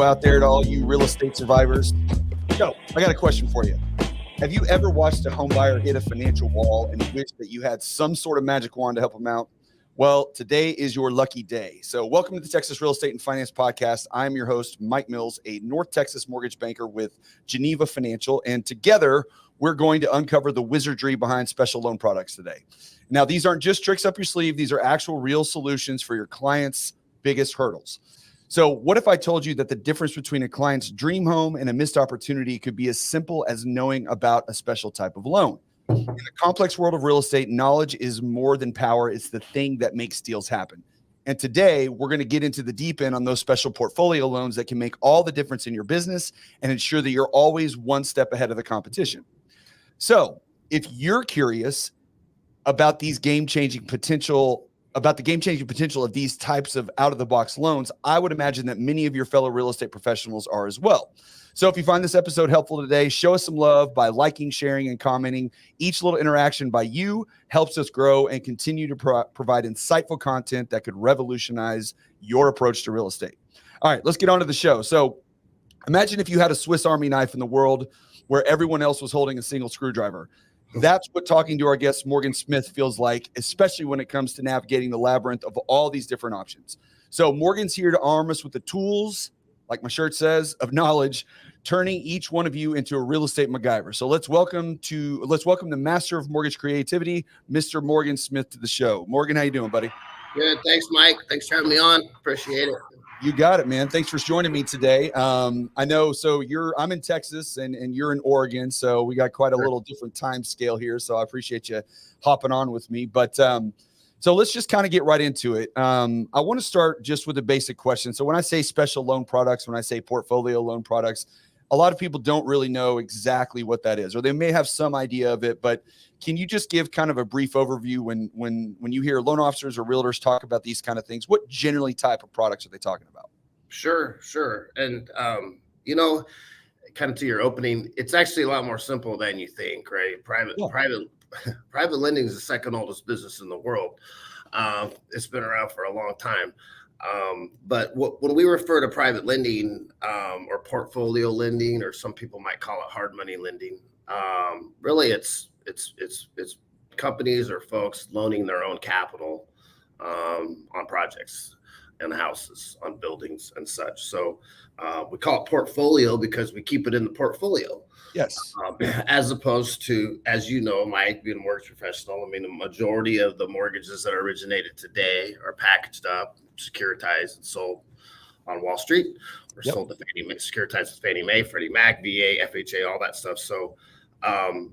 out there to all you real estate survivors. Yo, I got a question for you. Have you ever watched a home buyer hit a financial wall and wish that you had some sort of magic wand to help them out? Well, today is your lucky day. So welcome to the Texas Real Estate and Finance Podcast. I'm your host, Mike Mills, a North Texas mortgage banker with Geneva Financial. And together, we're going to uncover the wizardry behind special loan products today. Now, these aren't just tricks up your sleeve. These are actual real solutions for your clients' biggest hurdles. So what if I told you that the difference between a client's dream home and a missed opportunity could be as simple as knowing about a special type of loan? In the complex world of real estate, knowledge is more than power. It's the thing that makes deals happen. And today, we're going to get into the deep end on those special portfolio loans that can make all the difference in your business and ensure that you're always one step ahead of the competition. So if you're curious about these game-changing potential of these types of out-of-the-box loans, I would imagine that many of your fellow real estate professionals are as well. So if you find this episode helpful today, show us some love by liking, sharing, and commenting. Each little interaction by you helps us grow and continue to provide insightful content that could revolutionize your approach to real estate. All right, let's get on to the show. So imagine if you had a Swiss Army knife in the world where everyone else was holding a single screwdriver. That's what talking to our guest, Morgan Smith, feels like, especially when it comes to navigating the labyrinth of all these different options. So Morgan's here to arm us with the tools, like my shirt says, of knowledge, turning each one of you into a real estate MacGyver. So let's welcome the master of mortgage creativity, Mr. Morgan Smith, to the show. Morgan, how you doing, buddy? Good. Thanks, Mike. Thanks for having me on. Appreciate it. You got it, man. Thanks for joining me today. I know, so I'm in Texas and you're in Oregon, so we got quite a little different time scale here. So I appreciate you hopping on with me. But so let's just kind of get right into it. I want to start just with a basic question. So when I say special loan products, when I say portfolio loan products, a lot of people don't really know exactly what that is, or they may have some idea of it, but can you just give kind of a brief overview when you hear loan officers or realtors talk about these kind of things? What generally type of products are they talking about? Sure. And, kind of to your opening, it's actually a lot more simple than you think, right? Private lending is the second oldest business in the world. It's been around for a long time. But when we refer to private lending or portfolio lending, or some people might call it hard money lending, really it's companies or folks loaning their own capital on projects and houses, on buildings and such. So we call it portfolio because we keep it in the portfolio. Yes. As opposed to, as you know, Mike, being a mortgage professional, I mean, the majority of the mortgages that are originated today are packaged up, securitized, and sold on Wall Street, or sold to Fannie Mae, securitized with Fannie Mae, Freddie Mac, VA, FHA, all that stuff. So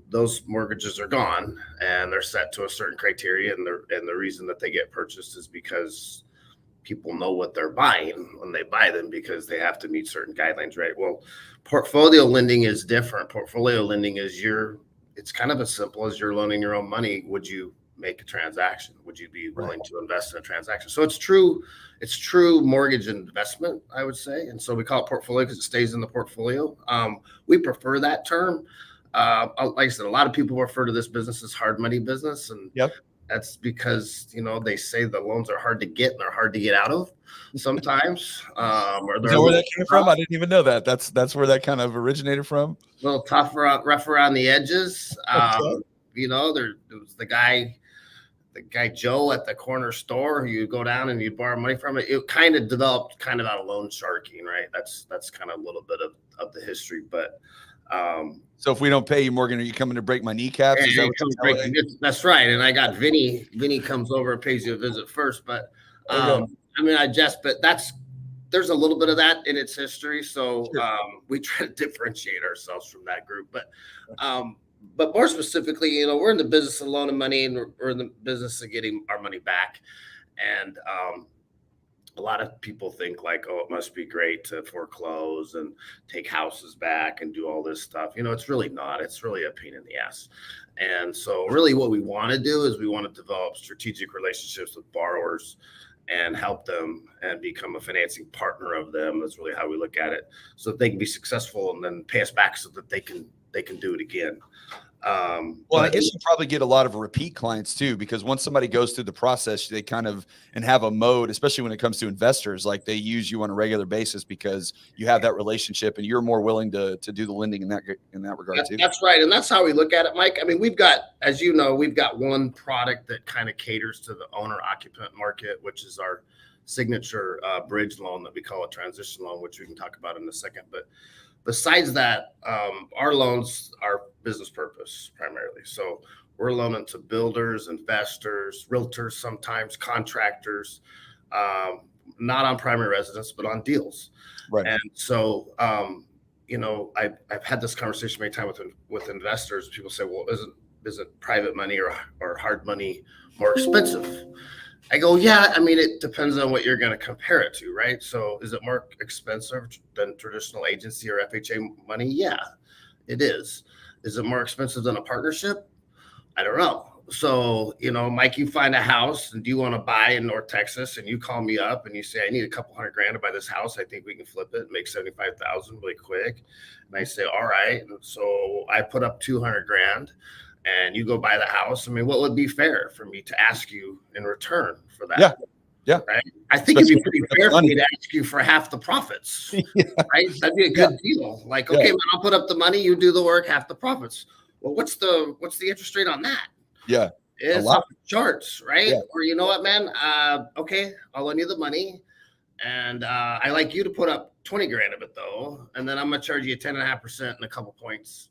those mortgages are gone, and they're set to a certain criteria, and the reason that they get purchased is because people know what they're buying when they buy them, because they have to meet certain guidelines, right? Well, portfolio lending is different. Portfolio lending is it's kind of as simple as you're loaning your own money. Would you make a transaction? Would you be willing to invest in a transaction? So it's true mortgage investment, I would say. And so we call it portfolio because it stays in the portfolio. We prefer that term. Like I said, a lot of people refer to this business as hard money business. And that's because, they say the loans are hard to get and they're hard to get out of sometimes. Is that where that came from? I didn't even know that. That's where that kind of originated from. A little rough around the edges. There was the guy Joe at the corner store who you go down and you borrow money from. It kind of developed kind of out of loan sharking, right? That's kind of a little bit of the history, but so if we don't pay you, Morgan, are you coming to break my kneecaps? That's right. And I got Vinny. Vinny comes over and pays you a visit first. But there's a little bit of that in its history. So we try to differentiate ourselves from that group. But more specifically, we're in the business of loaning money, and we're in the business of getting our money back. And a lot of people think like, oh, it must be great to foreclose and take houses back and do all this stuff. It's really not. It's really a pain in the ass. And so really what we want to do is we want to develop strategic relationships with borrowers and help them and become a financing partner of them. That's really how we look at it, so that they can be successful and then pay us back so that they can do it again. Well, I guess you probably get a lot of repeat clients too, because once somebody goes through the process, they kind of and have a mode, especially when it comes to investors, like they use you on a regular basis because you have that relationship and you're more willing to do the lending in that regard too. That's right. And that's how we look at it, Mike. I mean, we've got, as you know, we've got one product that kind of caters to the owner occupant market, which is our signature bridge loan that we call a transition loan, which we can talk about in a second. But besides that, our loans are business purpose primarily. So we're loaning to builders, investors, realtors, sometimes contractors, not on primary residence, but on deals. Right. And so, you know, I've had this conversation many times with investors. People say, well, isn't private money or hard money more expensive? I go, yeah, I mean, it depends on what you're going to compare it to, right? So is it more expensive than traditional agency or FHA money? Yeah, it is. Is it more expensive than a partnership? I don't know. So, you know, Mike, you find a house and do you want to buy in North Texas, and you call me up and you say, I need a couple $100,000 to buy this house. I think we can flip it and make 75,000 really quick. And I say, all right. And so I put up 200,000 and you go buy the house. I mean, what would be fair for me to ask you in return for that? Yeah. Yeah. Right. I think it'd be pretty fair for me to ask you for half the profits. Yeah. Right. That'd be a good deal. Like, okay, man, I'll put up the money, you do the work, half the profits. Well, what's the interest rate on that? Yeah. It's off the charts, right? Yeah. Or you know what, man? Okay, I'll lend you the money. And I like you to put up 20,000 of it though. And then I'm gonna charge you 10.5% and a couple points.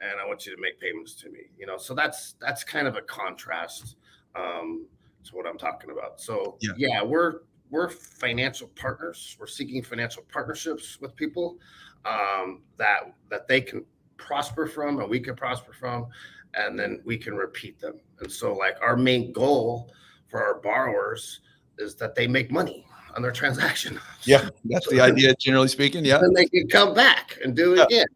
And I want you to make payments to me, you know. So that's kind of a contrast to what I'm talking about. So yeah, we're financial partners. We're seeking financial partnerships with people that they can prosper from and we can prosper from, and then we can repeat them. And so like our main goal for our borrowers is that they make money on their transaction. Yeah, that's the idea, generally speaking. Yeah. And they can come back and do it again.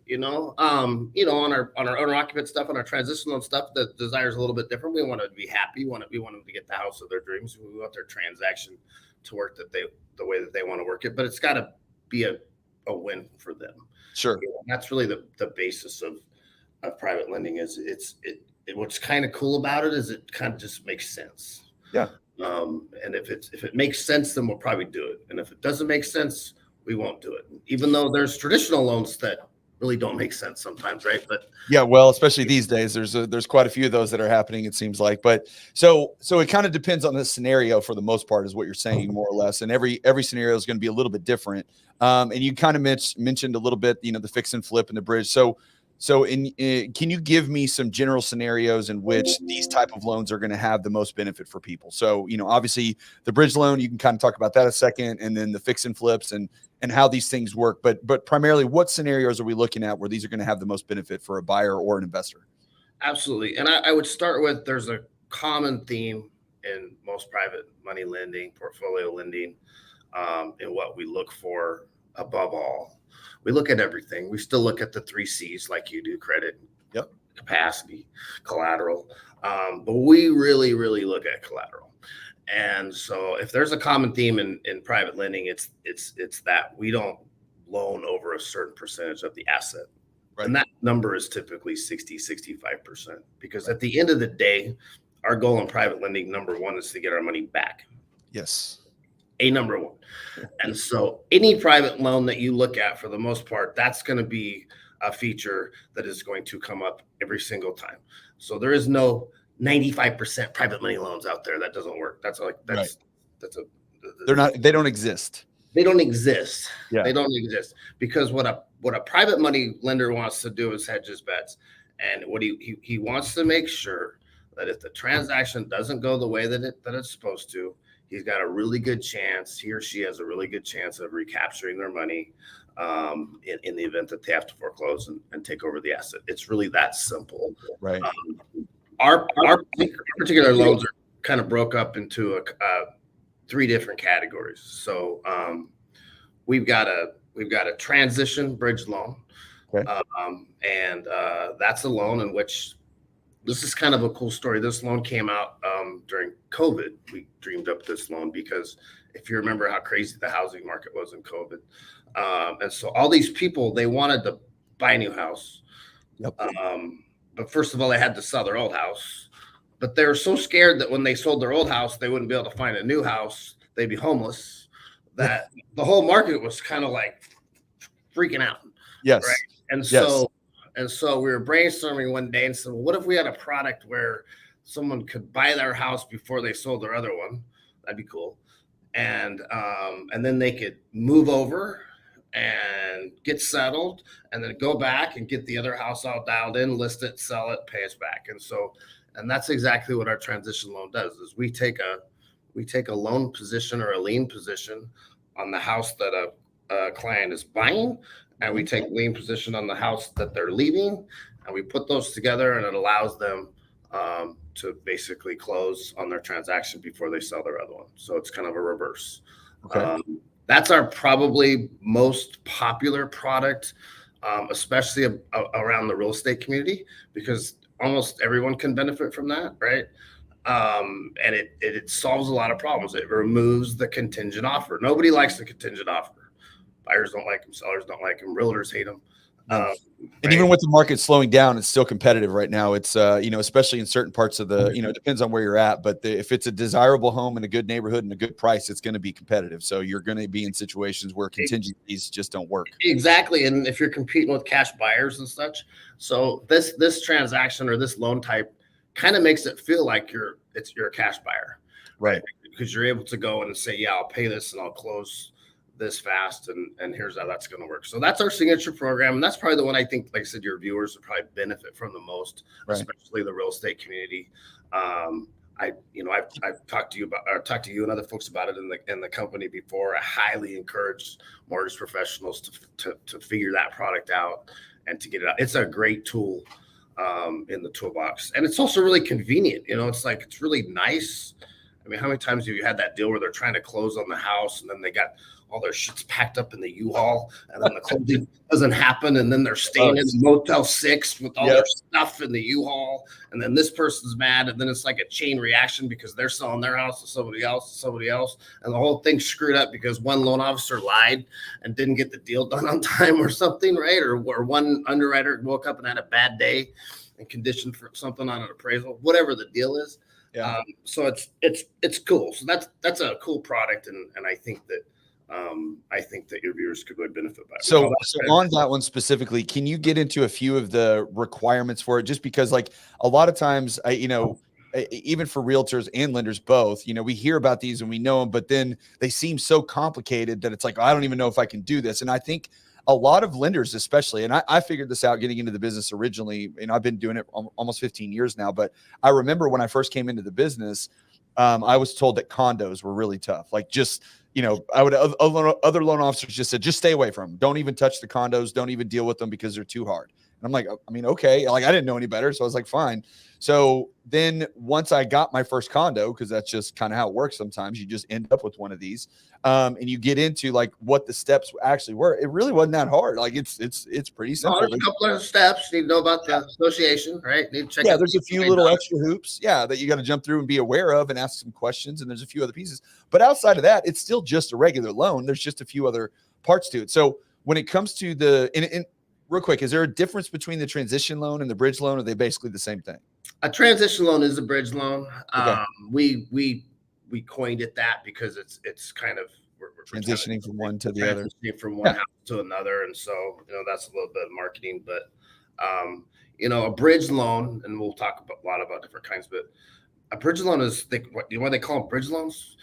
You know, on our owner occupant stuff, on our transitional stuff, the desire is a little bit different. We want to be happy. We want them to get the house of their dreams. We want their transaction to work the way that they want to work it, but it's got to be a win for them. Sure. You know, that's really the basis of private lending. Is what's kind of cool about it is it kind of just makes sense. Yeah. And if it makes sense, then we'll probably do it. And if it doesn't make sense, we won't do it. Even though there's traditional loans that really don't make sense sometimes, right? But yeah, well, especially these days, there's quite a few of those that are happening, it seems like. But so it kind of depends on the scenario for the most part, is what you're saying, more or less. And every scenario is going to be a little bit different. And you kind of mentioned a little bit, you know, the fix and flip and the bridge. So can you give me some general scenarios in which these type of loans are going to have the most benefit for people? So, you know, obviously the bridge loan, you can kind of talk about that a second, and then the fix and flips and how these things work. But primarily, what scenarios are we looking at where these are going to have the most benefit for a buyer or an investor? Absolutely. And I would start with, there's a common theme in most private money lending, portfolio lending, in what we look for above all. We look at everything. We still look at the 3 C's like you do: credit, capacity, collateral. But we really, really look at collateral. And so if there's a common theme in private lending, it's that we don't loan over a certain percentage of the asset. Right. And that number is typically 65%. Because at the end of the day, our goal in private lending, number one, is to get our money back. Yes. Number one. And so any private loan that you look at, for the most part, that's going to be a feature that is going to come up every single time. So there is no 95% private money loans out there. That doesn't work. They don't exist. They don't exist. Yeah. They don't exist, because what a private money lender wants to do is hedge his bets. And what he wants to make sure that if the transaction doesn't go the way that it's supposed to, he's got a really good chance, he or she has a really good chance of recapturing their money in the event that they have to foreclose and take over the asset. It's really that simple. Right. Our particular loans are kind of broke up into 3 different categories. So we've got a transition bridge loan. Okay. And that's a loan in which, this is kind of a cool story. This loan came out during COVID. We dreamed up this loan because if you remember how crazy the housing market was in COVID. And so all these people, they wanted to buy a new house. Yep. but first of all, they had to sell their old house. But they were so scared that when they sold their old house, they wouldn't be able to find a new house. They'd be homeless. That the whole market was kind of like freaking out. Yes. Right. And Yes. so we were brainstorming one day and said, well, what if we had a product where someone could buy their house before they sold their other one? That'd be cool. And then they could move over and get settled and then go back and get the other house all dialed in, list it, sell it, pay us back. And that's exactly what our transition loan does is we take a loan position or a lien position on the house that a client is buying, and we take lien position on the house that they're leaving, and we put those together, and it allows them to basically close on their transaction before they sell their other one. So it's kind of a reverse. Okay. That's our probably most popular product, especially around the real estate community, because almost everyone can benefit from that, right? And it solves a lot of problems. It removes the contingent offer. Nobody likes the contingent offer. Buyers don't like them. Sellers don't like them. Realtors hate them. And even with the market slowing down, it's still competitive right now. It's, especially in certain parts of the, it depends on where you're at, but if it's a desirable home in a good neighborhood and a good price, it's going to be competitive. So you're going to be in situations where contingencies just don't work. Exactly. And if you're competing with cash buyers and such, so this transaction or this loan type kind of makes it feel like you're a cash buyer, right? Because you're able to go in and say, yeah, I'll pay this and I'll close this fast, and here's how that's going to work. So that's our signature program, and that's probably the one I think, like I said, your viewers would probably benefit from the most, right? Especially the real estate community. I've talked to you and other folks about it in the company before. I highly encourage mortgage professionals to figure that product out and to get it out. It's a great tool in the toolbox, and it's also really convenient. It's really nice. I mean, how many times have you had that deal where they're trying to close on the house and then they got all their shit's packed up in the U-Haul, and then the closing doesn't happen, and then they're staying in Motel 6 with all their stuff in the U-Haul, and then this person's mad, and then it's like a chain reaction because they're selling their house to somebody else, and the whole thing's screwed up because one loan officer lied and didn't get the deal done on time or something, right? Or one underwriter woke up and had a bad day and conditioned for something on an appraisal, whatever the deal is. Yeah. So it's cool. So that's a cool product, and I think that your viewers could really benefit by it. So on that one specifically, can you get into a few of the requirements for it? Just because, like, a lot of times, even for realtors and lenders both, we hear about these and we know them, but then they seem so complicated that it's like, I don't even know if I can do this. And I think a lot of lenders, especially, and I figured this out getting into the business originally, I've been doing it almost 15 years now, but I remember when I first came into the business, I was told that condos were really tough. Like, just, other loan officers just said, just stay away from them. Don't even touch the condos. Don't even deal with them because they're too hard. And I'm like, okay. Like, I didn't know any better. So I was like, fine. So then once I got my first condo, because that's just kind of how it works. Sometimes you just end up with one of these, and you get into like what the steps actually were. It really wasn't that hard. Like, it's pretty simple. There's a couple of steps. You need to know about the association, right? Need to check. Yeah, there's a few little extra hoops, that you got to jump through and be aware of and ask some questions. And there's a few other pieces. But outside of that, it's still just a regular loan. There's just a few other parts to it. So when it comes to and real quick, is there a difference between the transition loan and the bridge loan? Or are they basically the same thing? A transition loan is a bridge loan. Okay. We coined it that because it's kind of we're transitioning from one to the other, from one house to another, and so that's a little bit of marketing. But a bridge loan, and we'll talk a lot about different kinds. But a bridge loan is why they call them bridge loans?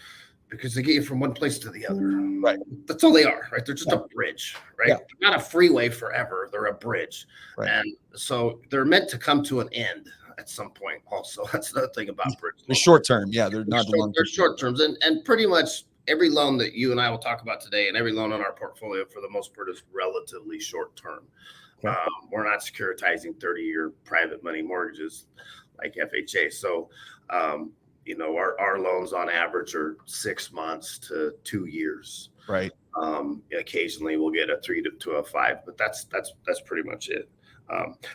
Because they get you from one place to the other. Right. That's all they are, right? They're just a bridge, right? Yeah. They're not a freeway forever. They're a bridge. Right. And so they're meant to come to an end at some point also. That's another thing about bridge loans. They're short term. Yeah, they're not the long term. They're short terms. And pretty much every loan that you and I will talk about today and every loan in our portfolio for the most part is relatively short term. Okay. We're not securitizing 30-year private money mortgages like FHA. So our loans on average are 6 months to 2 years. Right. Occasionally we'll get a 3 to a 5, but that's pretty much it.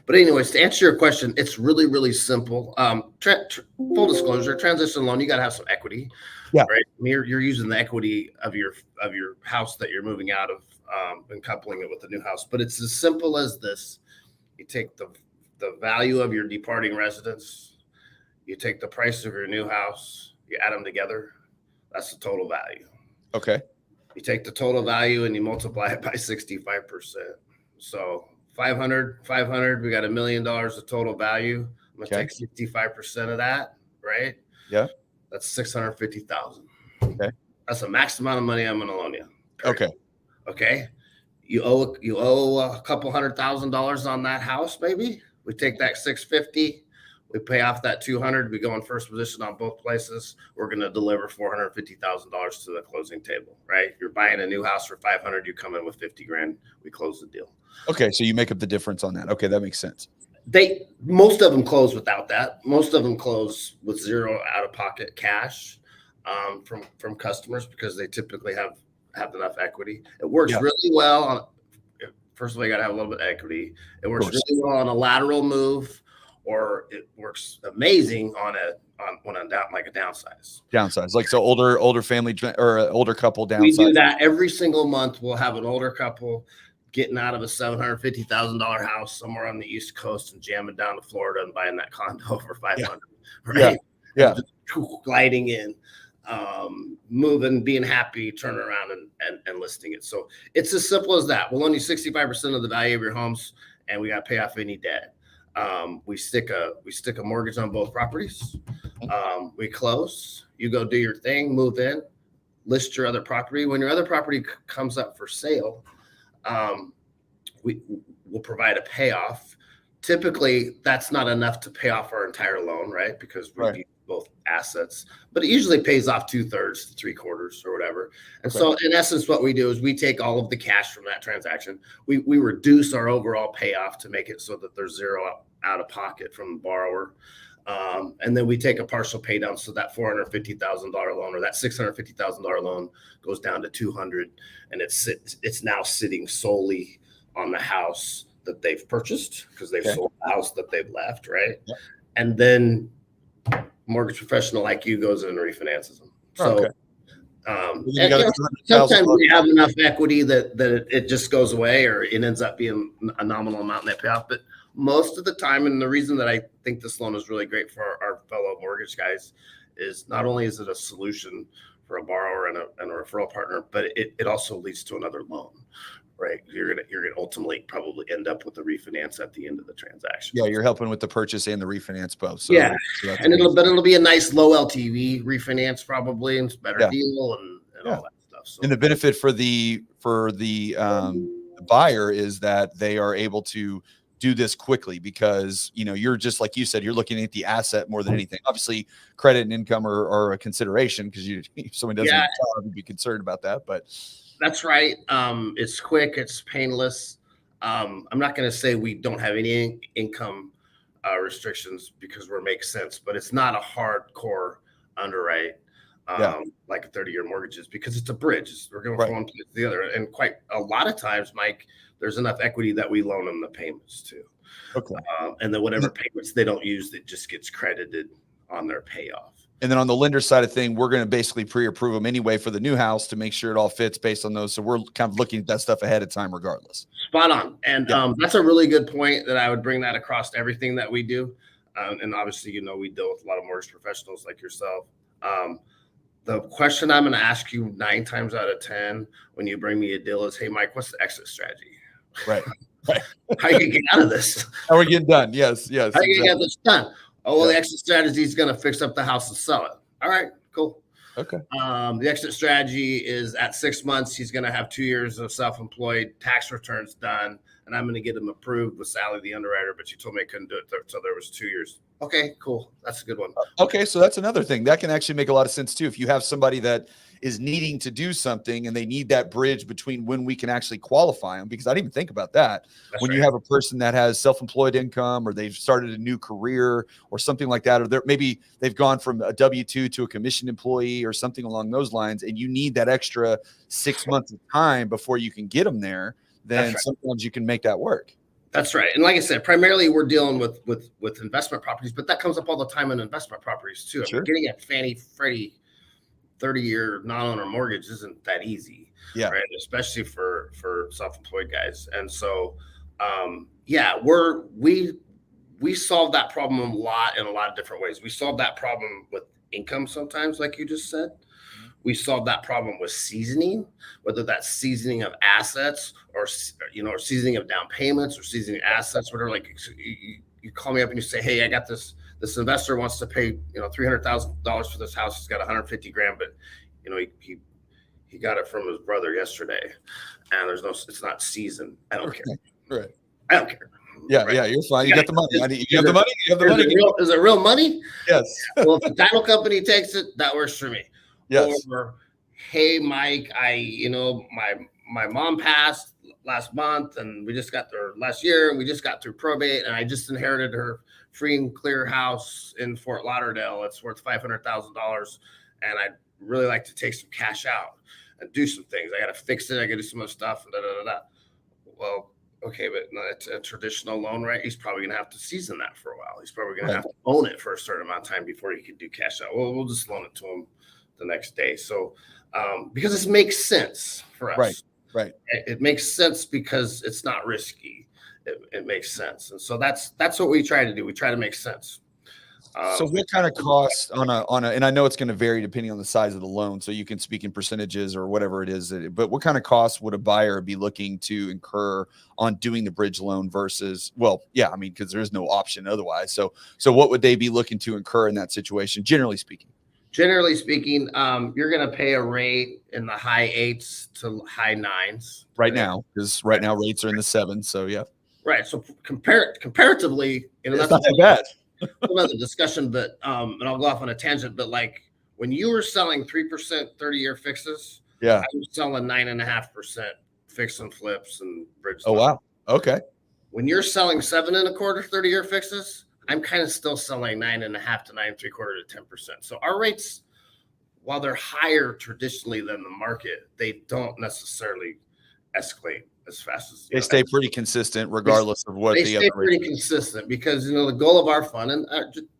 But anyways, to answer your question, it's really, really simple. Full disclosure, transition loan, you got to have some equity. Yeah. Right. You're using the equity of your house that you're moving out of and coupling it with the new house. But it's as simple as this. You take the the value of your departing residence, you take the price of your new house, you add them together. That's the total value. Okay. You take the total value and you multiply it by 65%. So 500, we got $1 million of total value. I'm going to take 65% of that, right? Yeah. That's 650,000. Okay. That's the max amount of money I'm going to loan you. Okay. Okay. You owe a couple $100,000 on that house, maybe. We take that 650, we pay off that 200, we go in first position on both places. We're going to deliver $450,000 to the closing table, right? You're buying a new house for 500, you come in with 50 grand, we close the deal. Okay, so you make up the difference on that. Okay, that makes sense. Most of them close without that. Most of them close with zero out-of-pocket cash from customers because they typically have enough equity. It works really well on. First of all, you got to have a little bit of equity. It works really well on a lateral move, or it works amazing on like a downsize. Downsize, like so older family or older couple downsize. We do that every single month. We'll have an older couple getting out of a $750,000 house somewhere on the East Coast and jamming down to Florida and buying that condo for 500. Right? Yeah. Gliding in, moving, being happy, turning around and listing it. So it's as simple as that. We'll loan you 65% of the value of your homes, and we got to pay off any debt. We stick a mortgage on both properties. We close. You go do your thing, move in, list your other property. When your other property comes up for sale, we will provide a payoff. Typically, that's not enough to pay off our entire loan, right? Because we do both assets, but it usually pays off 2/3 to 3/4 or whatever. And so in essence, what we do is we take all of the cash from that transaction. We reduce our overall payoff to make it so that there's zero out of pocket from the borrower. And then we take a partial pay down. So that $450,000 loan or that $650,000 loan goes down to 200, and it's now sitting solely on the house that they've purchased because they've sold the house that they've left. Right. Yep. And then mortgage professional like you goes in and refinances them. So, sometimes we have enough equity that it just goes away, or it ends up being a nominal amount in that payoff. But most of the time, and the reason that I think this loan is really great for our fellow mortgage guys is not only is it a solution for a borrower and a referral partner, but it also leads to another loan. Right, you're gonna ultimately probably end up with a refinance at the end of the transaction. Yeah, you're helping with the purchase and the refinance both. So, so and it'll be a nice low LTV refinance probably, and it's a better deal and all that stuff. So. And the benefit for the buyer is that they are able to do this quickly because you're just like you said, you're looking at the asset more than anything. Obviously, credit and income are a consideration because if someone doesn't have a job, you'd be concerned about that, but. That's right. It's quick. It's painless. I'm not going to say we don't have any income restrictions because we're Make Sense, but it's not a hardcore underwrite like a 30-year mortgage is because it's a bridge. We're going from one place to the other. And quite a lot of times, Mike, there's enough equity that we loan them the payments too. Okay. And then whatever payments they don't use, it just gets credited on their payoff. And then on the lender side of thing, we're going to basically pre-approve them anyway for the new house to make sure it all fits based on those. So we're kind of looking at that stuff ahead of time regardless. Spot on. And that's a really good point that I would bring that across to everything that we do. And obviously, we deal with a lot of mortgage professionals like yourself. The question I'm going to ask you 9 times out of 10 when you bring me a deal is, hey, Mike, what's the exit strategy? Right. How you get out of this? How are we getting done? Yes. How you get this done? Oh, well, the exit strategy is going to fix up the house and sell it. All right, cool. Okay. The exit strategy is at 6 months, he's going to have 2 years of self-employed tax returns done, and I'm going to get him approved with Sally, the underwriter, but she told me I couldn't do it until there was 2 years. Okay, cool. That's a good one. Okay, so that's another thing. That can actually make a lot of sense, too. If you have somebody that is needing to do something and they need that bridge between when we can actually qualify them, because I didn't even think about that. That's when you have a person that has self-employed income or they've started a new career or something like that, or maybe they've gone from a W-2 to a commissioned employee or something along those lines, and you need that extra 6 months of time before you can get them there, then sometimes you can make that work. That's right. And like I said, primarily we're dealing with investment properties, but that comes up all the time in investment properties too. Sure. I mean, getting a Fannie Freddie 30-year non-owner mortgage isn't that easy, right? Especially for self-employed guys. And so, we we solve that problem a lot in a lot of different ways. We solve that problem with income sometimes, like you just said. We solve that problem with seasoning, whether that's seasoning of assets or or seasoning of down payments or seasoning assets, whatever. Like you call me up and you say, "Hey, I got this investor wants to pay $300,000 for this house. He's got 150 grand, but he got it from his brother yesterday, and it's not seasoned. I don't care. Right. I don't care. Yeah, right. Yeah, you're fine. You got the money. You have the money. You have the money. Is it real money? Yes. Well, if the title company takes it, that works for me. Yes. Or, hey, Mike, my mom passed last month, and we just got there last year, and we just got through probate, and I just inherited her free and clear house in Fort Lauderdale. It's worth $500,000, and I'd really like to take some cash out and do some things. I got to fix it. I got to do some other stuff. And Well, okay, but it's a traditional loan, right? He's probably going to have to season that for a while. He's probably going to have to own it for a certain amount of time before he can do cash out. Well, we'll just loan it to him the next day. So, because this makes sense for us. Right. It makes sense because it's not risky. It makes sense. And so that's what we try to do. We try to make sense. So what kind of cost on a, and I know it's going to vary depending on the size of the loan, so you can speak in percentages or whatever it is, but what kind of cost would a buyer be looking to incur on doing the bridge loan versus, because there is no option otherwise. So what would they be looking to incur in that situation, generally speaking? Generally speaking, you're going to pay a rate in the high 8s to high 9s. Right now, because right now rates are in the 7s. So yeah. Right. So comparatively, it's not that bad. Another discussion, but and I'll go off on a tangent, but like when you were selling 3% 30-year fixes, I was selling 9.5% fix and flips and bridge. Oh, wow. Okay. When you're selling 7.25 30-year fixes, I'm kind of still selling 9.5 to 9.75 to 10%. So our rates, while they're higher traditionally than the market, they don't necessarily escalate as fast as they stay pretty consistent regardless of what the other pretty consistent because the goal of our fund, and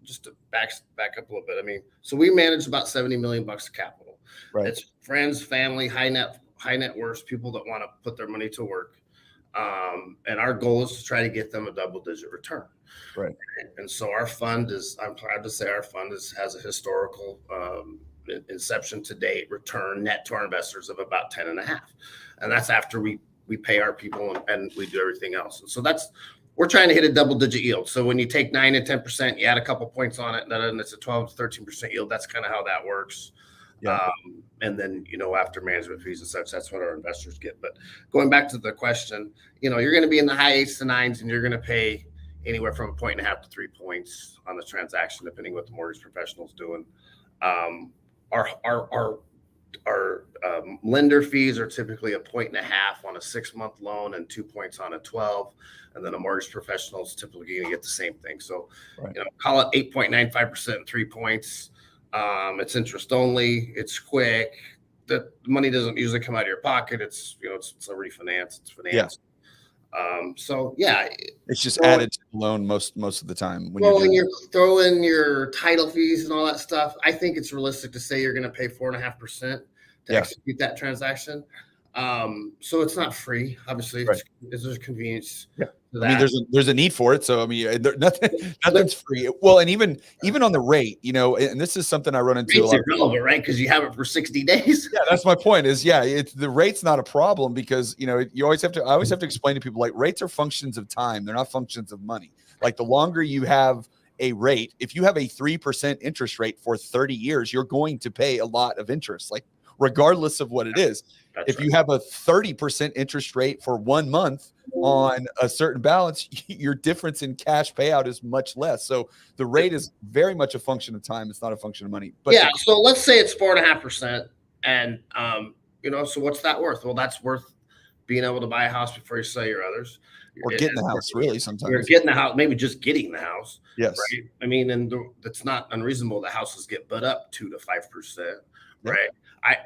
just to back up a little bit, so we manage about $70 million of capital. Right. It's friends, family, high net worth people that want to put their money to work, and our goal is to try to get them a double-digit return. Right. And so our fund I'm proud to say our fund has a historical inception to date return net to our investors of about 10.5, and that's after we pay our people and we do everything else. And so we're trying to hit a double-digit yield. So when you take 9 and 10%, you add a couple points on it, and it's a 12 to 13% yield. That's kind of how that works. Yeah. And then, after management fees and such, that's what our investors get. But going back to the question, you're going to be in the high 8s to 9s, and you're going to pay anywhere from 1.5 to 3 points on the transaction, depending what the mortgage professional's doing. Our lender fees are typically 1.5 on a 6-month loan and 2 points on a 12, and then a mortgage professional is typically going to get the same thing. So, call it 8.95% and 3 points. It's interest only. It's quick. The money doesn't usually come out of your pocket. It's it's a refinance. It's financed. It's just added to the loan most of the time. When you're throwing your title fees and all that stuff, I think it's realistic to say you're going to pay 4.5% to execute that transaction. So it's not free, obviously. There's a convenience. Yeah. There's a need for it. So nothing's free. Well, and even on the rate, and this is something I run into. Rates are relevant, right? Because you have it for 60 days. Yeah, that's my point. It's the rate's not a problem because I always have to explain to people, like, rates are functions of time. They're not functions of money. Like, the longer you have a rate, if you have a 3% interest rate for 30 years, you're going to pay a lot of interest, like, regardless of what it is. If you have a 30% interest rate for 1 month on a certain balance, your difference in cash payout is much less. So the rate is very much a function of time. It's not a function of money. But so let's say it's 4.5%, and so what's that worth? Well, that's worth being able to buy a house before you sell your others, or getting the house. Really, sometimes you're getting the house, maybe just getting the house. Yes, right? And that's not unreasonable. The houses get put up 2 to 5%. Yep. right?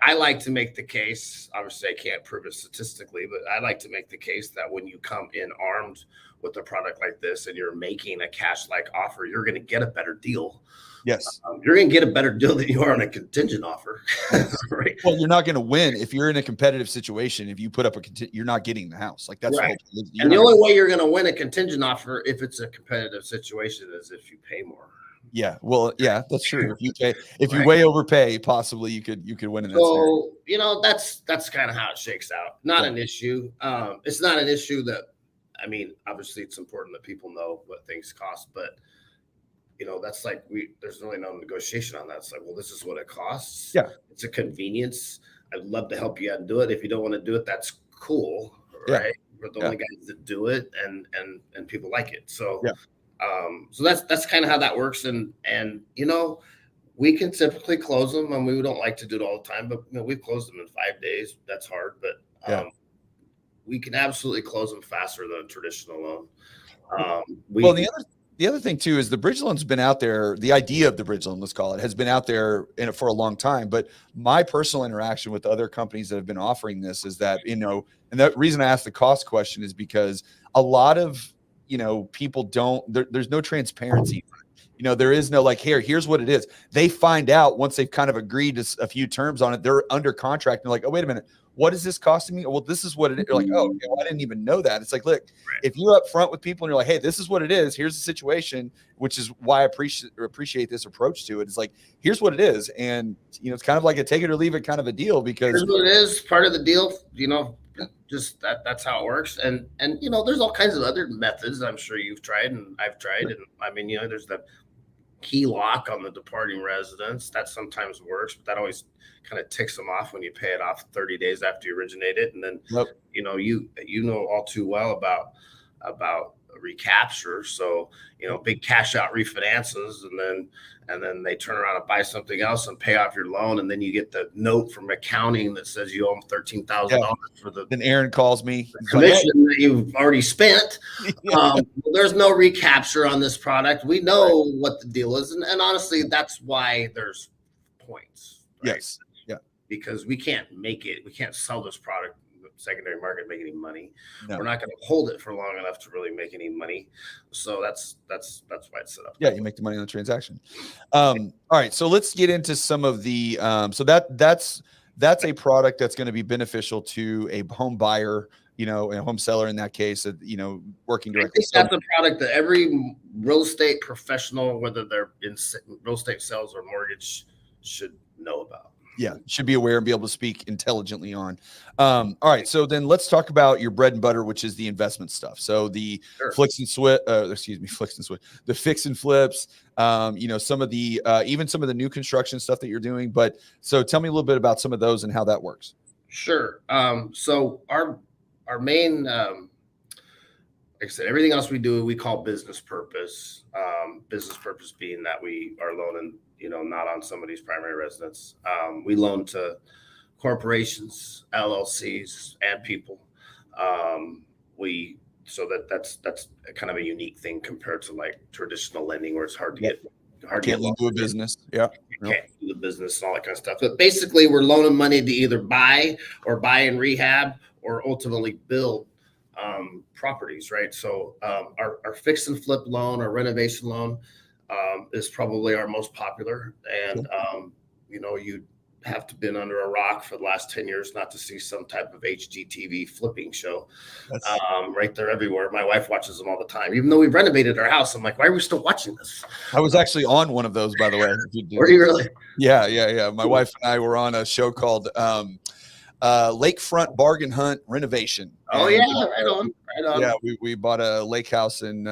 I like to make the case, obviously I can't prove it statistically, but I like to make the case that when you come in armed with a product like this and you're making a cash-like offer, you're going to get a better deal. Yes. You're going to get a better deal than you are on a contingent offer. Right? Well, you're not going to win if you're in a competitive situation. If you put up you're not getting the house. Like that's right. the whole, and the only way you're going to win a contingent offer if it's a competitive situation is if you pay more. Yeah, well, yeah, that's true. If Right. you way overpay, possibly you could win in that scenario. So that's kind of how it shakes out. Not an issue. It's not an issue that, I mean, obviously it's important that people know what things cost, but that's like there's really no negotiation on that. It's like, well, this is what it costs. Yeah, it's a convenience. I'd love to help you out and do it. If you don't want to do it, that's cool, right? Yeah. We're the only guys that do it, and people like it. So yeah. So that's kind of how that works. And we can typically close them, and we don't like to do it all the time, but we've closed them in 5 days. That's hard, but we can absolutely close them faster than a traditional loan. Well, the other thing too is the bridge loan's been out there. The idea of the bridge loan, let's call it, has been out there for a long time. But my personal interaction with other companies that have been offering this is that, and the reason I asked the cost question is because a lot of people there's no transparency. There is no like, here's what it is. They find out once they've kind of agreed to a few terms on it, they're under contract. And they're like, oh, wait a minute, what is this costing me? Well, this is what it is. You're like, oh, okay, well, I didn't even know that. It's like, look, if you're up front with people and you're like, hey, this is what it is. Here's the situation, which is why I appreciate this approach to it. It's like, here's what it is. And, it's kind of like a take it or leave it kind of a deal because here's what it is, part of the deal, just that's how it works. And there's all kinds of other methods I'm sure you've tried and I've tried. And I mean, there's the key lock on the departing residence that sometimes works, but that always kind of ticks them off when you pay it off 30 days after you originate it. And then, you know all too well about recapture. So, big cash out refinances and then they turn around and buy something else and pay off your loan. And then you get the note from accounting that says you owe them $13,000 for the. Then Aaron calls me. Commission that you've already spent. There's no recapture on this product. We know what the deal is. And honestly, that's why there's points. Right? Yes. Yeah. Because we can't sell this product secondary market, make any money. No. We're not going to hold it for long enough to really make any money. So that's why it's set up. Yeah, you make the money on the transaction. All right, so let's get into some of the so that's a product that's going to be beneficial to a home buyer, a home seller in that case, working directly. I think that's a product that every real estate professional, whether they're in real estate sales or mortgage, should know about. Yeah, should be aware and be able to speak intelligently on. All right, so then let's talk about your bread and butter, which is the investment stuff. So the fix and switch, the fix and flips. Some of the even some of the new construction stuff that you're doing. But so tell me a little bit about some of those and how that works. Sure. So our main, like I said, everything else we do we call business purpose. Business purpose being that we are loaning, not on somebody's primary residence. We loan to corporations, LLCs, and people. That's kind of a unique thing compared to like traditional lending where it's hard to get. Can't do a business. Yeah. Can't do the business and all that kind of stuff. But basically, we're loaning money to either buy and rehab or ultimately build properties, right? So our fix and flip loan, our renovation loan, is probably our most popular. And, you'd have to been under a rock for the last 10 years not to see some type of HGTV flipping show. Right there everywhere. My wife watches them all the time. Even though we've renovated our house, I'm like, why are we still watching this? I was actually on one of those, by the way. Were you really? Yeah. My wife and I were on a show called Lakefront Bargain Hunt Renovation. Oh, and, right on. Yeah, we bought a lake house in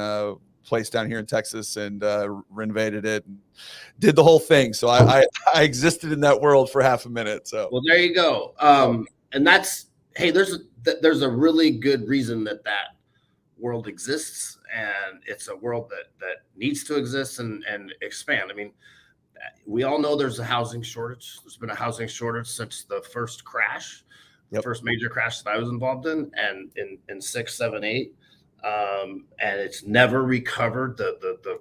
place down here in Texas and renovated it and did the whole thing. So I existed in that world for half a minute. So well, there you go. And that's there's a really good reason that world exists, and it's a world that needs to exist and expand. I mean, we all know there's a housing shortage. There's been a housing shortage since the first crash, the first major crash that I was involved in, and in 6, 7, 8. and it's never recovered. The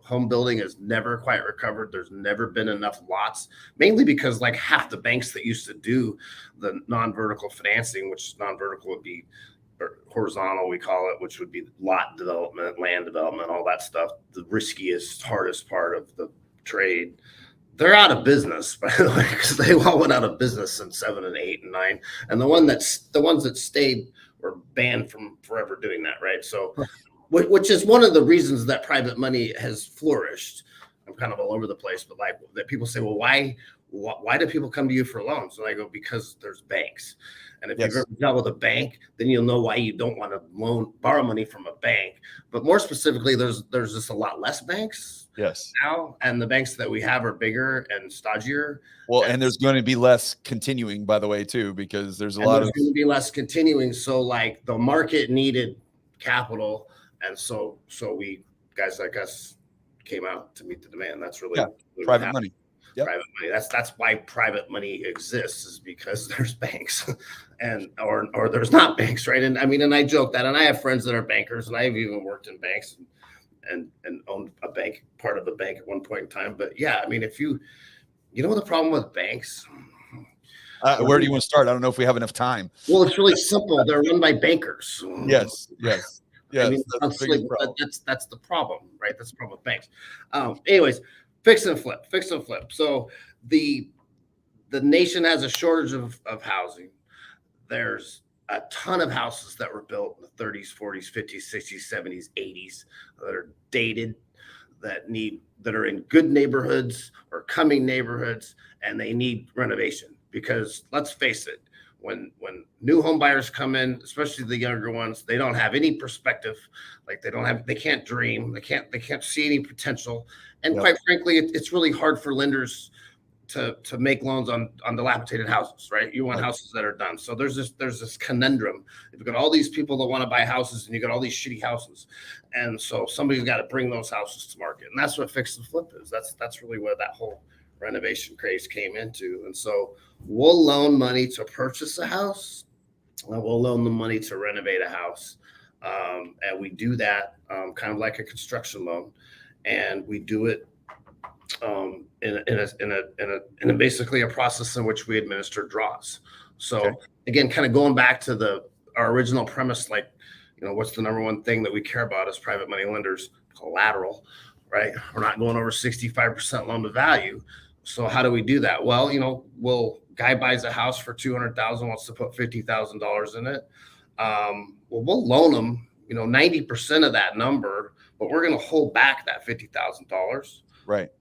home building has never quite recovered. There's never been enough lots, mainly because like half the banks that used to do the non-vertical financing, which non-vertical would be, or horizontal we call it, which would be lot development, land development, all that stuff, the riskiest, hardest part of the trade. They're out of business, by the way, because they all went out of business in 7 and 8 and 9, and the ones that stayed were banned from forever doing that, right? So, which is one of the reasons that private money has flourished. I'm kind of all over the place, but like that people say, well, why do people come to you for loans? And I go, because there's banks. And if you've ever dealt with a bank, then you'll know why you don't want to borrow money from a bank. But more specifically, there's just a lot less banks now, and the banks that we have are bigger and stodgier. Well, and there's going to be less continuing, by the way, too, because there's going to be less continuing. So like the market needed capital, and so we guys like us came out to meet the demand. That's really private money. Yep. Private money. That's why private money exists, is because there's banks, and or there's not banks, right? And I mean, and I joke that, and I have friends that are bankers, and I've even worked in banks and owned a bank, part of a bank at one point in time. But yeah, I mean, if you know the problem with banks. Where do you want to start? I don't know if we have enough time. Well, it's really simple. They're run by bankers. Yes. I mean, that's the problem, right? That's the problem with banks. Anyways, fix and flip. So the nation has a shortage of housing. There's a ton of houses that were built in the 30s, 40s, 50s, 60s, 70s, 80s that are dated, that are in good neighborhoods or coming neighborhoods, and they need renovation. Because let's face it, when new home buyers come in, especially the younger ones, they don't have any perspective. Like they can't dream, they can't see any potential. And quite frankly, it's really hard for lenders to make loans on dilapidated houses, right? You want houses that are done. So there's this conundrum. You've got all these people that want to buy houses, and you got all these shitty houses. And so somebody's got to bring those houses to market. And that's what fix and flip is. That's really where that whole renovation craze came into. And so we'll loan money to purchase a house, and we'll loan the money to renovate a house. And we do that kind of like a construction loan, and we do it in a basically a process in which we administer draws. So again, kind of going back to our original premise, like, what's the number one thing that we care about as private money lenders? Collateral, right? We're not going over 65% loan to value. So how do we do that? Well, guy buys a house for $200,000, wants to put $50,000 in it. We'll loan them, 90% of that number, but we're going to hold back that $50,000. Right.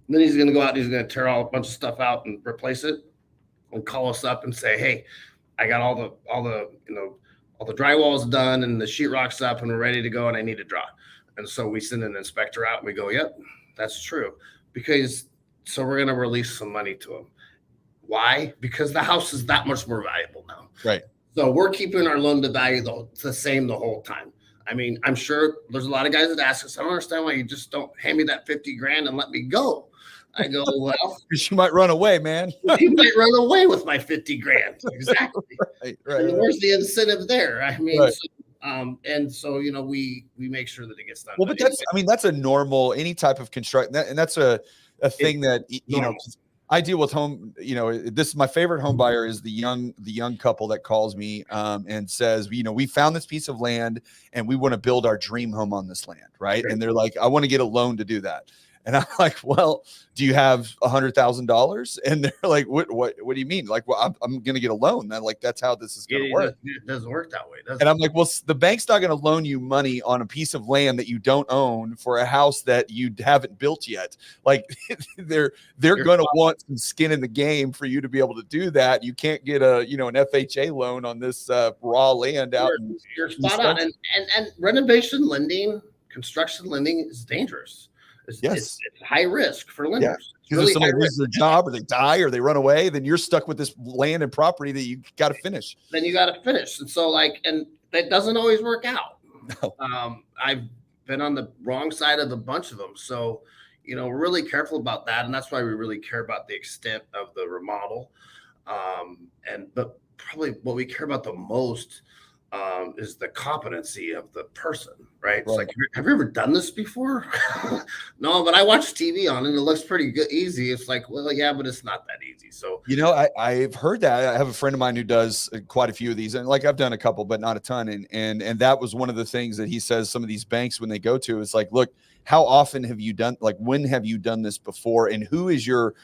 And then he's going to go out and he's going to tear a bunch of stuff out and replace it, and call us up and say, hey, I got all the drywall's done and the sheetrock's up and we're ready to go and I need a draw. And so we send an inspector out and we go, yep, that's true. So we're going to release some money to him. Why? Because the house is that much more valuable now. Right. So we're keeping our loan to value the same the whole time. I mean, I'm sure there's a lot of guys that ask us, I don't understand why you just don't hand me that 50 grand and let me go. I go, well, because you might run away, man. You might run away with my 50 grand. Exactly. Right. Where's the incentive there? I mean, right. So, we make sure that it gets done. Well, but that's a normal, any type of construct, and that's a thing that, I deal with home, this is my favorite home buyer is the young couple that calls me and says, we found this piece of land and we want to build our dream home on this land. Right. And they're like, I want to get a loan to do that. And I'm like, well, do you have $100,000? And they're like, what do you mean? Like, well, I'm going to get a loan. And like, that's how this is going to work. It doesn't work that way. And I'm like, well, the bank's not going to loan you money on a piece of land that you don't own for a house that you haven't built yet. Like they're going to want some skin in the game for you to be able to do that. You can't get an FHA loan on this raw land out. You're spot on. And renovation lending, construction lending is dangerous. It's high risk for lenders. Because if somebody loses their job or they die or they run away, then you're stuck with this land and property that you got to finish. Then you got to finish. And so and that doesn't always work out. No. I've been on the wrong side of a bunch of them. So, we're really careful about that. And that's why we really care about the extent of the remodel. But probably what we care about the most is the competency of the person, right? It's Right. like, have you ever done this before? No, but I watch TV on it and it looks pretty good, easy. It's like, well, yeah, but it's not that easy. So You know, I've heard that. I have a friend of mine who does quite a few of these, and like I've done a couple, but not a ton. And that was one of the things that he says. Some of these banks, when they go to, is like, look, how often have you done? Like, when have you done this before? And who's your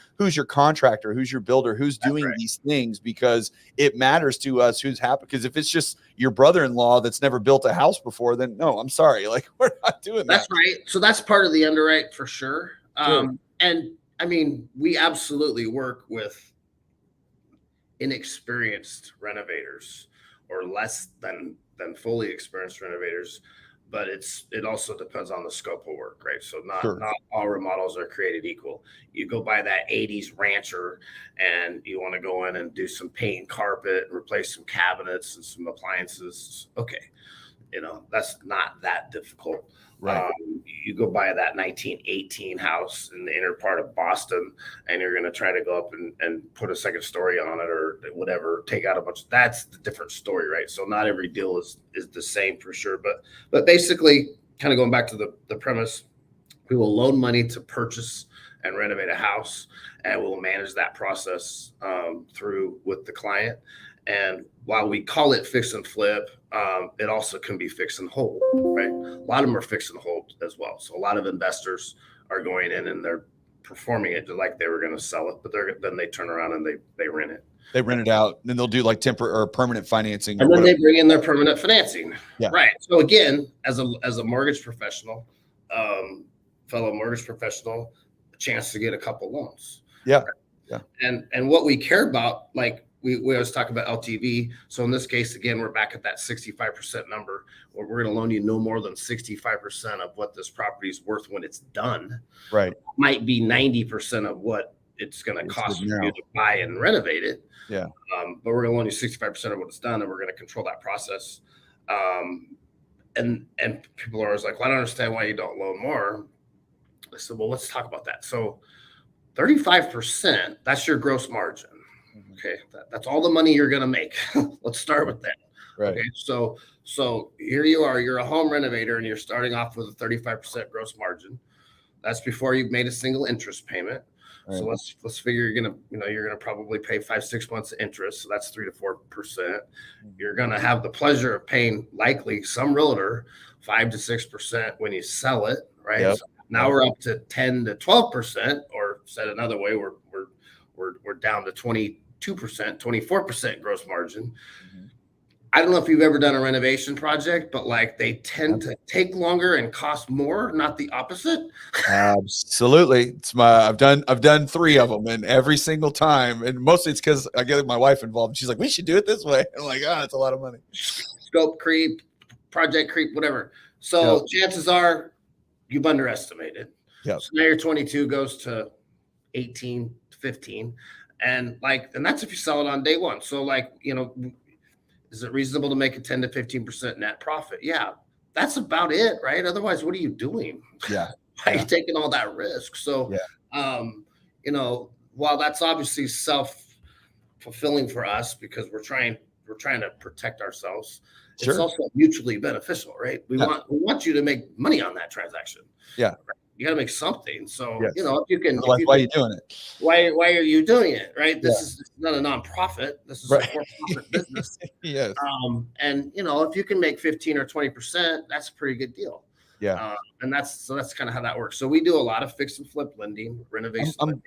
contractor? Who's your builder? Who's doing right. these things? Because it matters to us who's happy. Because if it's just your brother-in-law that's never built a house before, then no, I'm sorry, like we're not doing That's that. right. So that's part of the underwrite for sure. Sure. And I mean, we absolutely work with inexperienced renovators or less than fully experienced renovators, but it also depends on the scope of work, right? So Sure. not all remodels are created equal. You go buy that 80s rancher and you want to go in and do some paint and carpet and replace some cabinets and some appliances. Okay, that's not that difficult. Right. You go buy that 1918 house in the inner part of Boston, and you're going to try to go up and put a second story on it or whatever, take out a bunch. That's the different story, right? So not every deal is the same for sure. But basically, kind of going back to the premise, we will loan money to purchase and renovate a house, and we'll manage that process through with the client. And while we call it fix and flip, it also can be fix and hold, right? A lot of them are fix and hold as well. So a lot of investors are going in and they're performing it like they were going to sell it, but then they turn around and they rent it. They rent it out, and then they'll do like temporary or permanent financing, and then they bring in their permanent financing. Yeah. Right. So again, as a mortgage professional, fellow mortgage professional, a chance to get a couple loans. Yeah. Yeah. And what we care about, like we always talk about LTV. So in this case, again, we're back at that 65% number where we're going to loan you no more than 65% of what this property is worth when it's done. Right. Might be 90% of what it's going to cost you to buy and renovate it. Yeah. But we're going to loan you 65% of what it's done, and we're going to control that process. And people are always like, well, I don't understand why you don't loan more. I said, well, let's talk about that. So 35%, that's your gross margin. Okay, that's all the money you're going to make. Let's start with that. Right. Okay, so here you are. You're a home renovator, and you're starting off with a 35% gross margin. That's before you've made a single interest payment. Right. So let's figure you're gonna probably pay 5-6 months of interest. So that's 3 to 4%. You're gonna have the pleasure of paying likely some realtor 5 to 6% when you sell it. Right. Yep. So now we're up to 10 to 12%, or said another way, we're down to 22%, 24% gross margin. Mm-hmm. I don't know if you've ever done a renovation project, but like they tend to take longer and cost more, not the opposite. Absolutely. I've done 3 of them, and every single time, and mostly it's because I get my wife involved. She's like, we should do it this way. I'm like, it's a lot of money. Scope creep, project creep, whatever. So chances are you've underestimated. Yep. So now your 22 goes to 18, 15. And that's if you sell it on day one. So is it reasonable to make a 10 to 15% net profit? Yeah, that's about it, right? Otherwise, what are you doing? Yeah. Why are you taking all that risk? So, while that's obviously self-fulfilling for us because we're trying to protect ourselves, it's also mutually beneficial, right? We want you to make money on that transaction. Yeah. Right? You got to make something. So, if you can, why are you doing it? Why are you doing it? Right. This is not a nonprofit. This is a for-profit business. Yes. And if you can make 15 or 20%, that's a pretty good deal. Yeah. And that's kind of how that works. So we do a lot of fix and flip lending, renovation lending.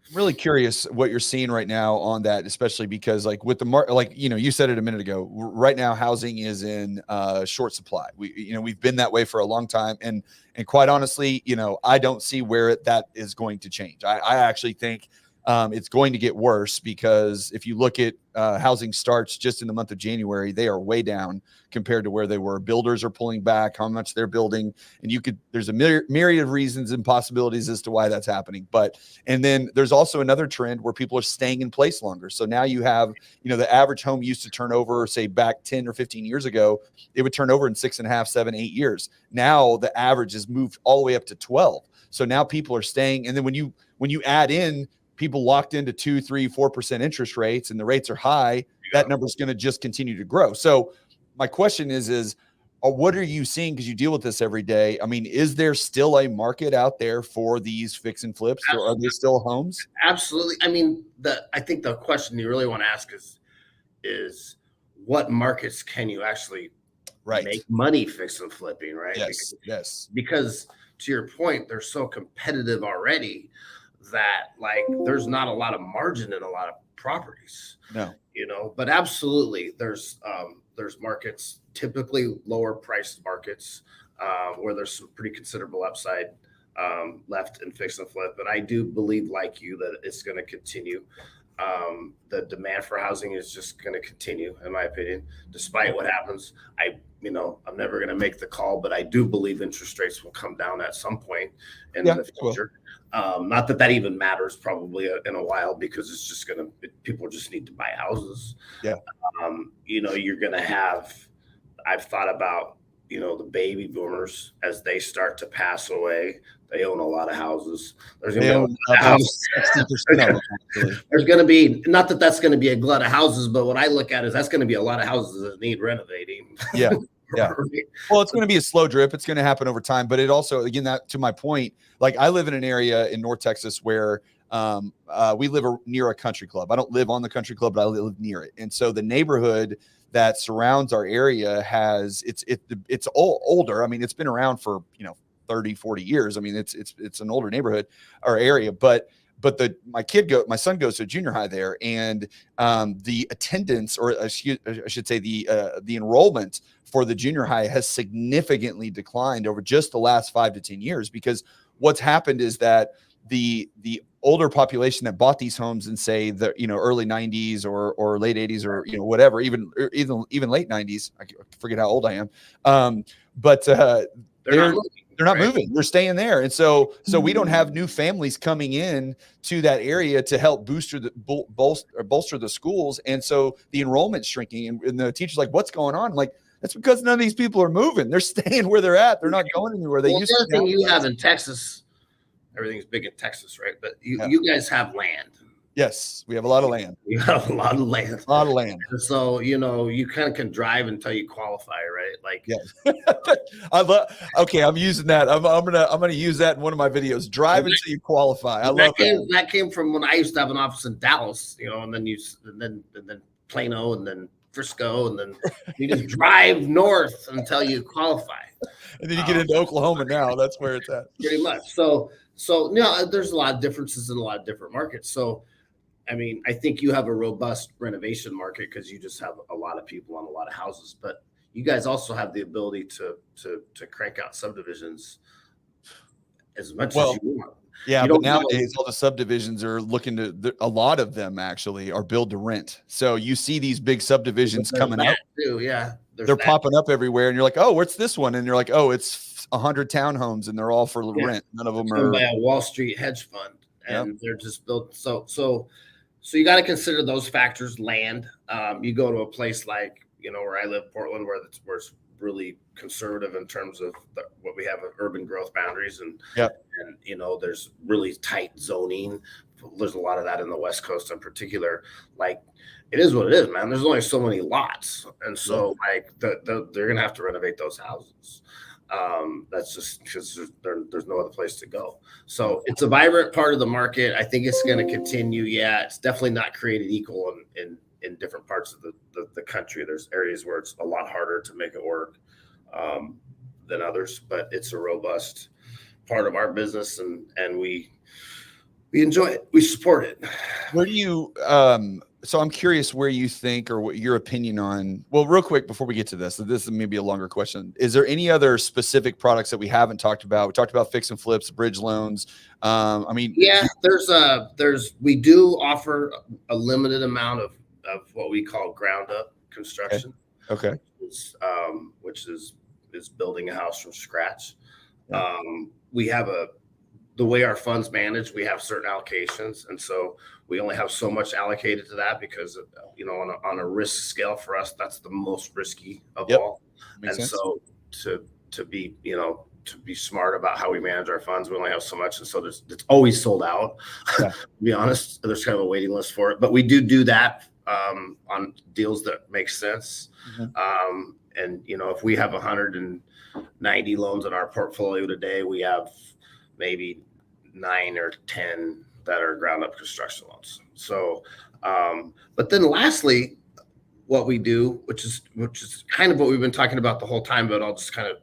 I'm really curious what you're seeing right now on that, especially because with the market, you said it a minute ago, right now, housing is in short supply. We've been that way for a long time. And quite honestly, I don't see where that is going to change. I actually think it's going to get worse because if you look at housing starts just in the month of January, they are way down compared to where they were. Builders are pulling back how much they're building. And there's a myriad of reasons and possibilities as to why that's happening. And then there's also another trend where people are staying in place longer. So now you have, the average home used to turn over, say back 10 or 15 years ago, it would turn over in 6.5, 7, 8 years. Now the average has moved all the way up to 12. So now people are staying. And then when you add in people locked into 2%, 3%, 4% interest rates and the rates are high, that number is going to just continue to grow. So my question is what are you seeing? Because you deal with this every day. I mean, is there still a market out there for these fix and flips? Or are there still homes? Absolutely. I mean, I think the question you really want to ask is what markets can you actually make money fix and flipping, right? Because to your point, they're so competitive already that like there's not a lot of margin in a lot of properties. No. But absolutely there's markets, typically lower priced markets, where there's some pretty considerable upside left in fix and flip. And I do believe, like you, that it's going to continue. The demand for housing is just going to continue, in my opinion, despite what happens. I'm never going to make the call, but I do believe interest rates will come down at some point in the future. Not that even matters probably in a while, because it's just people just need to buy houses. Yeah. You're going to have, I've thought about, the baby boomers, as they start to pass away, they own a lot of houses. There's going to be not that that's going to be a glut of houses, but what I look at is that's going to be a lot of houses that need renovating. Yeah. Yeah. Well, it's going to be a slow drip. It's going to happen over time. But it also, again, that to my point, like I live in an area in North Texas where we live near a country club. I don't live on the country club, but I live near it. And so the neighborhood that surrounds our area it's older. I mean, it's been around for 30, 40 years. I mean, it's an older neighborhood or area, but my son goes to junior high there, and the attendance, or I should say the enrollment for the junior high has significantly declined over just the last 5 to 10 years, because what's happened is that the older population that bought these homes in, say, the early 90s or late 80s or whatever, even late 90s, I forget how old I am, but they're not moving. They're staying there. And so we don't have new families coming in to that area to help bolster the schools. And so the enrollment's shrinking, and the teacher's like, what's going on? I'm like, that's because none of these people are moving. They're staying where they're at. They're not going anywhere. The other thing you have in Texas, everything's big in Texas, right? But you guys have land. Yes, we have a lot of land. You have a lot of land. A lot of land. And so, you kind of can drive until you qualify, right? Like, yeah. Okay, I'm using that. I'm gonna use that in one of my videos. Drive until you qualify. I love that. That came from when I used to have an office in Dallas, and then Plano, and then Frisco, and then you just drive north until you qualify. And then you get into Oklahoma now. That's where it's at. Pretty much. So there's a lot of differences in a lot of different markets. So, I mean, I think you have a robust renovation market because you just have a lot of people on a lot of houses, but you guys also have the ability to crank out subdivisions as much as you want. Yeah, but nowadays all the subdivisions are looking to, a lot of them actually are build to rent. So you see these big subdivisions coming up. Too, yeah. They're popping up everywhere, and you're like, oh, what's this one? And you're like, oh, it's 100 townhomes, and they're all for rent. None of them are by a Wall Street hedge fund, and they're just built. So you got to consider those factors. Land. You go to a place like where I live, Portland, where it's really conservative in terms of what we have of urban growth boundaries, and there's really tight zoning. There's a lot of that in the West Coast in particular. Like, it is what it is, man. There's only so many lots, and so like they're gonna have to renovate those houses. That's just because there's no other place to go. So it's a vibrant part of the market. I think it's going to continue. Yeah, it's definitely not created equal in different parts of the country. There's areas where it's a lot harder to make it work than others, but it's a robust part of our business, and we enjoy it. We support it. Where do you so I'm curious where you think, or what your opinion on, well, real quick before we get to this is maybe a longer question. Is there any other specific products that we haven't talked about? We talked about fix and flips, bridge loans. We do offer a limited amount of what we call ground up construction. Okay. Which is building a house from scratch. We have the way our funds manage, we have certain allocations, and so we only have so much allocated to that because on a risk scale for us, that's the most risky of all. Makes sense. So to be smart about how we manage our funds, we only have so much, and so it's always sold out. To be honest, there's kind of a waiting list for it, but we do that on deals that make sense. you know, if we have 190 loans in our portfolio today, we have maybe 9 or 10 that are ground up construction loans. So, but then lastly, what we do, which is kind of what we've been talking about the whole time, but I'll kind of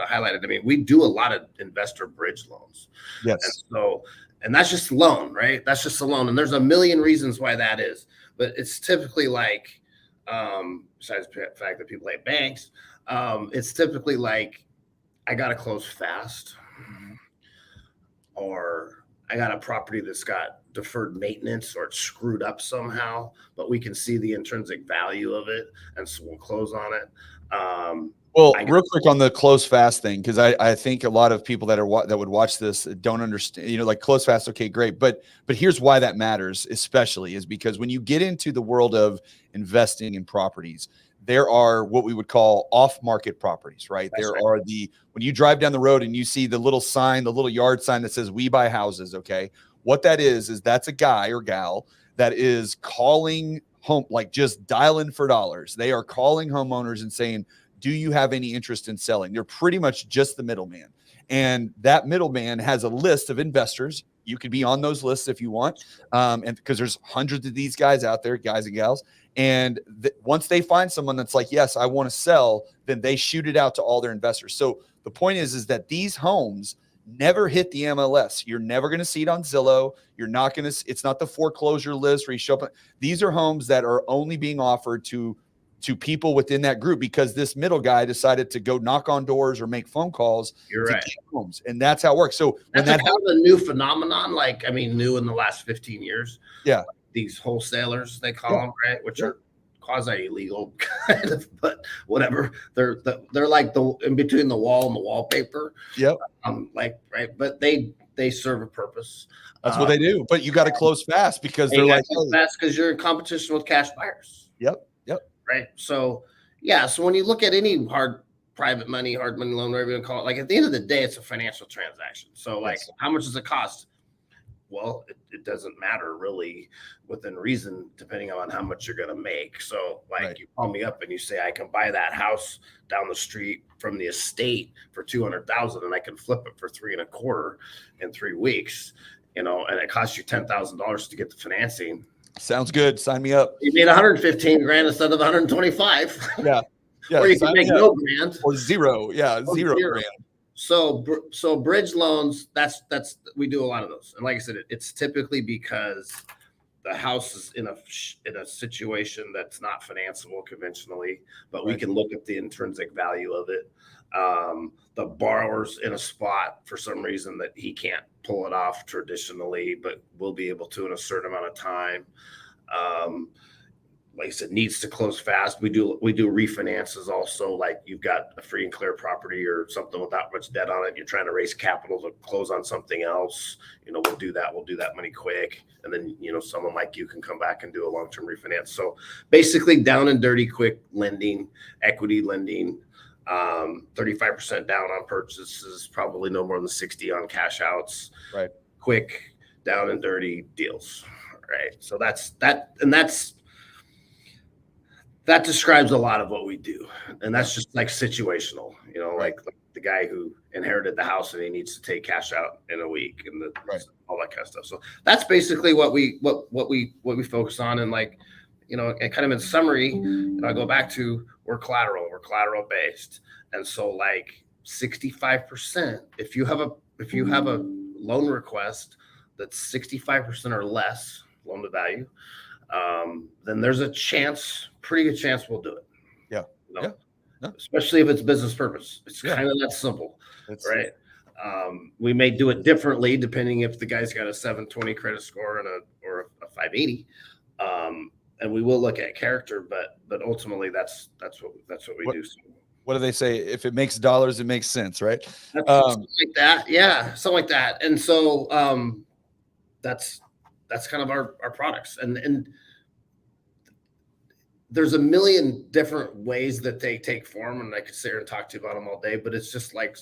highlight it. I mean, we do a lot of investor bridge loans. Yes. And so, and that's just a loan, right? That's just a loan. And there's a million reasons why that is, but it's typically like, besides the fact that people hate banks, it's typically like, I got to close fast, or I got a property that's got deferred maintenance or it's screwed up somehow, but we can see the intrinsic value of it, and so we'll close on it. Well, real quick on the close fast thing, because I think a lot of people that would watch this don't understand, you know, like close fast, okay, great, but here's why that matters, especially is because when you get into the world of investing in properties, there are what we would call off-market properties, right? That's right. When you drive down the road and you see the little sign, the little yard sign that says "We buy houses," okay, what that is that's a guy or gal that is calling home, like just dialing for dollars. They are calling homeowners and saying, do you have any interest in selling? They're pretty much just the middleman. And that middleman has a list of investors. You could be on those lists if you want. And because there's hundreds of these guys out there, guys and gals. And once they find someone that's like, yes, I want to sell, then they shoot it out to all their investors. So the point is that these homes never hit the MLS. You're never going to see it on Zillow. You're not going to, it's not the foreclosure list where you show up. These are homes that are only being offered to people within that group because this middle guy decided to go knock on doors or make phone calls to get homes. And that's how it works. So that's kind of a new phenomenon, like, I mean, new in the last 15 years. Yeah. These wholesalers, they call them, right? Which are quasi illegal kind of, but whatever. They're like the in between the wall and the wallpaper. Yep. Like, right. But they serve a purpose. That's what they do. But you got to close fast because they're like fast because you're in competition with cash buyers. Yep. Right. So yeah. So when you look at any hard money loan, whatever you want to call it, like at the end of the day, it's a financial transaction. So like, how much does it cost? Well, it doesn't matter really within reason, depending on how much you're going to make. So like you call me up and you say, I can buy that house down the street from the estate for $200,000 and I can flip it for $3.25 in 3 weeks, you know, and it costs you $10,000 to get the financing. Sounds good. Sign me up. You made 115 grand instead of 125. Yeah. Or you can make no grand or zero. Yeah. Zero grand. So bridge loans, that's we do a lot of those. And like I said, it's typically because the house is in a situation that's not financeable conventionally, but we can look at the intrinsic value of it. The borrower's in a spot for some reason that he can't pull it off traditionally, but we'll be able to in a certain amount of time. Like I said, needs to close fast. We do refinances also, like you've got a free and clear property or something without much debt on it. You're trying to raise capital to close on something else. You know, we'll do that. We'll do that money quick. And then, you know, someone like you can come back and do a long-term refinance. So basically down and dirty, quick lending, equity lending, 35% down on purchases, probably no more than 60 on cash outs, right? Quick down and dirty deals. Right. So that describes a lot of what we do. And that's just like situational, you know, like the guy who inherited the house and he needs to take cash out in a week and all that kind of stuff. So that's basically what we focus on. And like, you know, and kind of in summary, you know, I go back to we're collateral based. And so like 65%, if you have a loan request that's 65% or less loan to value, then there's a pretty good chance we'll do it. Yeah. You know? Yeah. Especially if it's business purpose. It's kind of that simple, right? We may do it differently depending if the guy's got a 720 credit score or a 580. And we will look at character, but ultimately that's what we do. So, what do they say? If it makes dollars, it makes sense, right? Something like that. Yeah, something like that. And so that's kind of our products. And there's a million different ways that they take form, and I could sit here and talk to you about them all day, but it's just like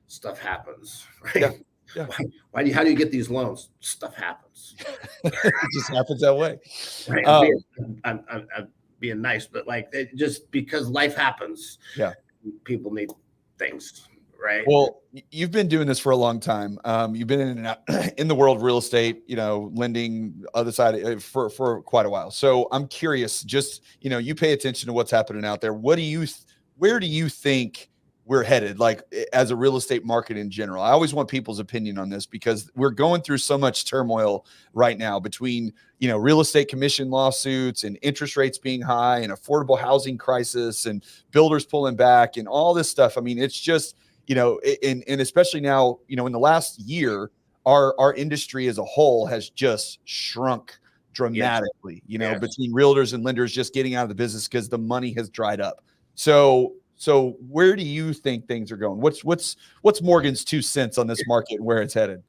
stuff happens, right? Yeah. How do you get these loans? Stuff happens. It just happens that way. Right. being nice, but like it just because life happens. Yeah. People need things, right? Well, you've been doing this for a long time. You've been in and out in the world of real estate, lending other side for quite a while. So I'm curious, just, you pay attention to what's happening out there. Where do you think we're headed, like as a real estate market in general? I always want people's opinion on this because we're going through so much turmoil right now between, real estate commission lawsuits and interest rates being high and affordable housing crisis and builders pulling back and all this stuff. I mean, it's just, and especially now, in the last year, our industry as a whole has just shrunk dramatically, between realtors and lenders just getting out of the business because the money has dried up. So where do you think things are going? What's Morgan's 2 cents on this market and where it's headed?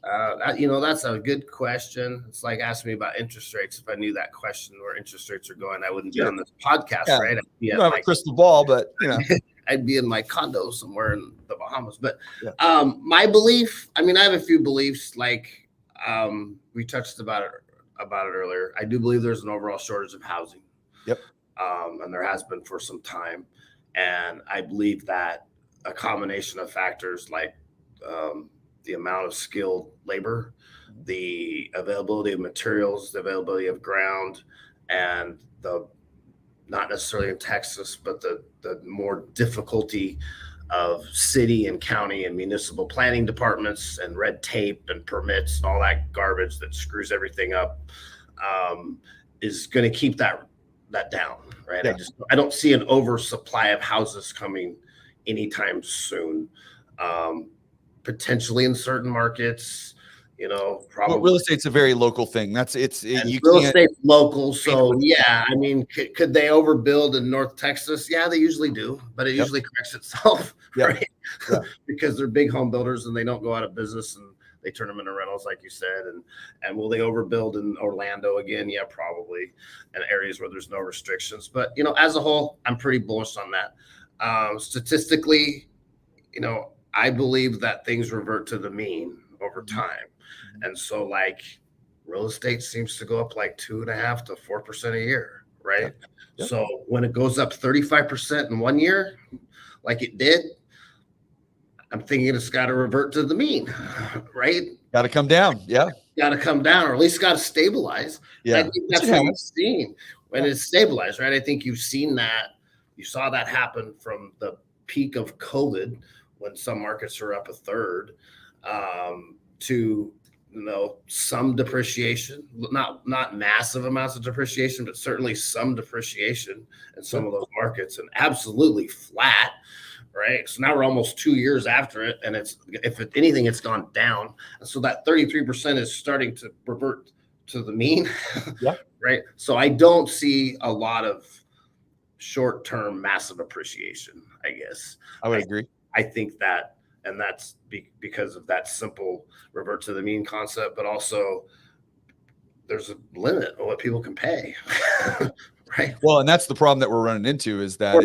That's a good question. It's like asking me about interest rates. If I knew that question, where interest rates are going, I wouldn't be on this podcast, right? You don't have a crystal ball, but I'd be in my condo somewhere in the Bahamas. But my belief, I have a few beliefs. Like we touched about it earlier. I do believe there's an overall shortage of housing. Yep. And there has been for some time. And I believe that a combination of factors like the amount of skilled labor, the availability of materials, the availability of ground, and the not necessarily in Texas, but the more difficulty of city and county and municipal planning departments and red tape and permits and all that garbage that screws everything up is going to keep that down, right? Yeah. I don't see an oversupply of houses coming anytime soon. Potentially in certain markets, probably. Well, real estate's a very local thing. Real estate's local. So yeah, could they overbuild in North Texas? Yeah, they usually do, but it usually corrects itself, right? Yeah. Because they're big home builders and they don't go out of business and they turn them into rentals, like you said. And will they overbuild in Orlando again? Yeah, probably, in areas where there's no restrictions. But as a whole, I'm pretty bullish on that. Statistically, I believe that things revert to the mean over time. And so like real estate seems to go up like 2.5% to 4% a year, right? Yep. So when it goes up 35% in 1 year, like it did, I'm thinking it's got to revert to the mean, right? Got to come down. Yeah. Got to come down, or at least got to stabilize. Yeah. I think that's what you've seen when it's stabilized, right? I think you've seen that. You saw that happen from the peak of COVID when some markets are up a third to some depreciation, not massive amounts of depreciation, but certainly some depreciation in some of those markets, and absolutely flat. Right. So now we're almost 2 years after it. And if anything, it's gone down. And so that 33% is starting to revert to the mean. Yeah. Right. So I don't see a lot of short-term massive appreciation, I guess. I would agree. I think that, and that's because of that simple revert to the mean concept, but also there's a limit on what people can pay. Right. Well, and that's the problem that we're running into is that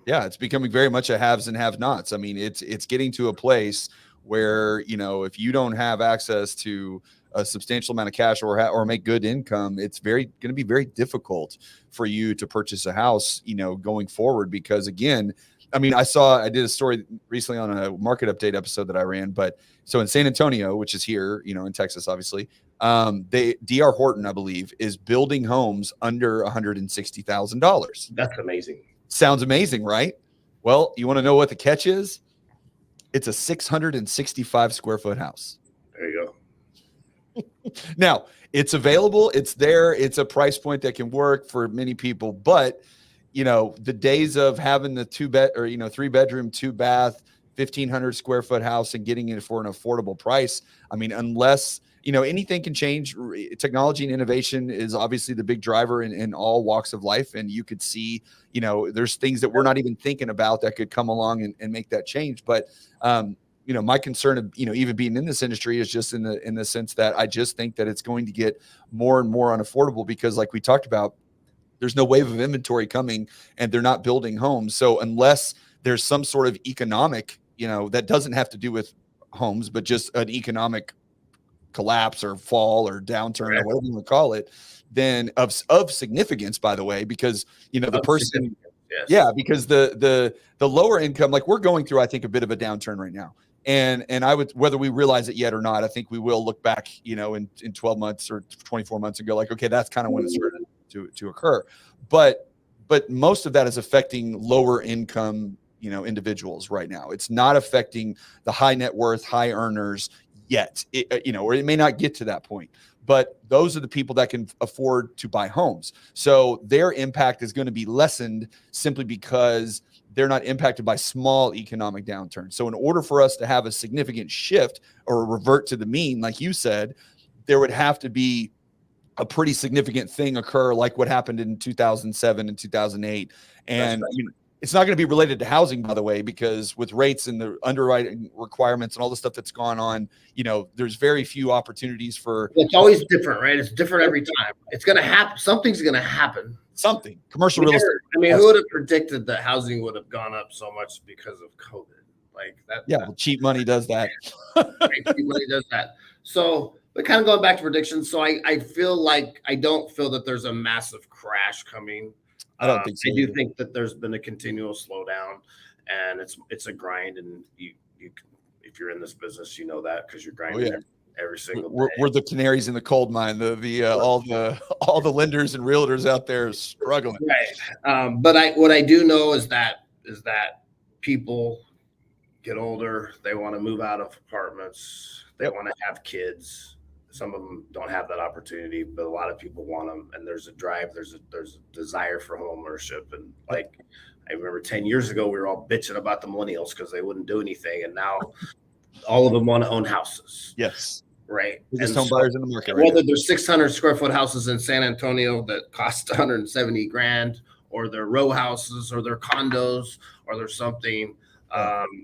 it's becoming very much a haves and have-nots. I mean, it's getting to a place where, if you don't have access to a substantial amount of cash or make good income, it's going to be very difficult for you to purchase a house, going forward. Because again, I did a story recently on a market update episode that I ran, but so in San Antonio, which is here, in Texas, obviously, DR Horton, I believe, is building homes under $160,000. That's amazing. Sounds amazing, right? Well, you want to know what the catch is? It's a 665 square foot house. There you go. Now, it's available. It's there. It's a price point that can work for many people. But, the days of having the 3-bedroom, 2-bath, 1,500 square foot house and getting it for an affordable price. Unless anything can change. Technology and innovation is obviously the big driver in all walks of life. And you could see, there's things that we're not even thinking about that could come along and make that change. But, my concern of, even being in this industry is just in the sense that I just think that it's going to get more and more unaffordable because like we talked about, there's no wave of inventory coming and they're not building homes. So unless there's some sort of economic, that doesn't have to do with homes, but just an economic collapse or fall or downturn Right. or whatever you want to call it, then of significance, by the way, because the person, Yes. yeah, because the lower income, like we're going through, I think, a bit of a downturn right now. And I would, whether we realize it yet or not, I think we will look back, in 12 months or 24 months and go like, okay, that's kind of when it started to occur. But most of that is affecting lower income, individuals right now. It's not affecting the high net worth, high earners yet, or it may not get to that point. But those are the people that can afford to buy homes. So their impact is going to be lessened simply because they're not impacted by small economic downturns. So in order for us to have a significant shift or revert to the mean, like you said, there would have to be a pretty significant thing occur, like what happened in 2007 and 2008. And it's not going to be related to housing, by the way, because with rates and the underwriting requirements and all the stuff that's gone on, there's very few opportunities for. It's always different, right? It's different every time. It's going to happen. Something's going to happen. Commercial real estate. I mean, who would have predicted that housing would have gone up so much because of COVID? Like that. Yeah, well, cheap money does that. Cheap money does that. So, but kind of going back to predictions. So I feel like I don't feel that there's a massive crash coming. I don't think so. I do think that there's been a continual slowdown, and it's a grind. And you if you're in this business, you know that because you're grinding every single day. We're the canaries in the coal mine. All the lenders and realtors out there struggling. Right. But what I do know is that people get older. They want to move out of apartments. They want to have kids. Some of them don't have that opportunity, but a lot of people want them. And there's a drive. There's a desire for home ownership. And like I remember 10 years ago, we were all bitching about the millennials because they wouldn't do anything, and now all of them want to own houses. Yes. Right. Biggest home buyers in the market. Right whether there's 600 square foot houses in San Antonio that cost 170 grand, or they're row houses, or they're condos, or they're something,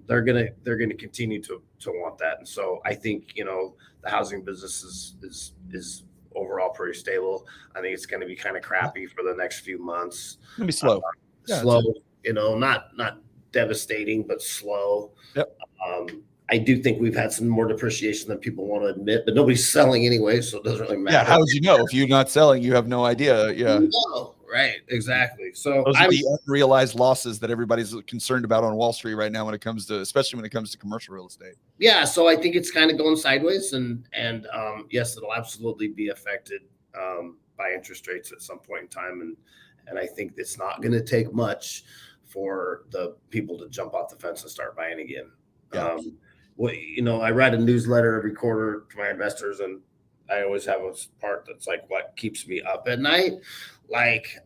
they're gonna continue to want that. And so I think the housing business is overall pretty stable. I think it's going to be kind of crappy for the next few months. It's gonna be slow. Slow, not devastating, but slow. Yep. I do think we've had some more depreciation than people want to admit, but nobody's selling anyway, so it doesn't really matter. Yeah, how would you know? If you're not selling, you have no idea. Yeah. No, right, exactly. So those are the unrealized losses that everybody's concerned about on Wall Street right now especially when it comes to commercial real estate. Yeah, so I think it's kind of going sideways, and yes, it'll absolutely be affected by interest rates at some point in time, and I think it's not going to take much for the people to jump off the fence and start buying again. Yeah. I write a newsletter every quarter to my investors, and I always have a part that's like what keeps me up at night. Like,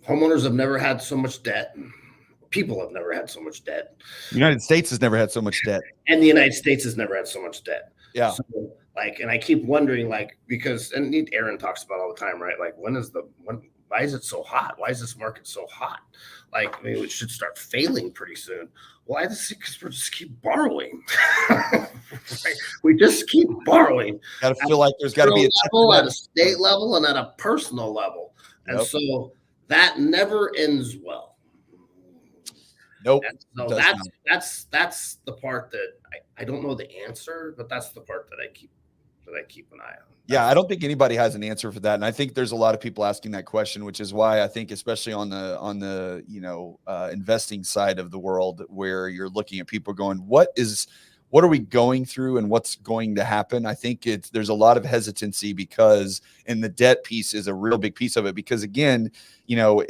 homeowners have never had so much debt. People have never had so much debt. The United States has never had so much debt. And the United States has never had so much debt. Yeah. So, and I keep wondering, because Aaron talks about all the time, right? Like, why is it so hot? Why is this market so hot? Like, maybe it should start failing pretty soon. Why? Because we just keep borrowing. Right? We just keep borrowing. Got to feel like there's got to be at a state level and at a personal level, and so that never ends well. Nope. And so that's the part that I don't know the answer, but that's the part that I keep an eye on. Yeah, I don't think anybody has an answer for that, and I think there's a lot of people asking that question, which is why I think, especially on the investing side of the world, where you're looking at people going, what are we going through and what's going to happen? I think there's a lot of hesitancy because, and the debt piece is a real big piece of it, because again,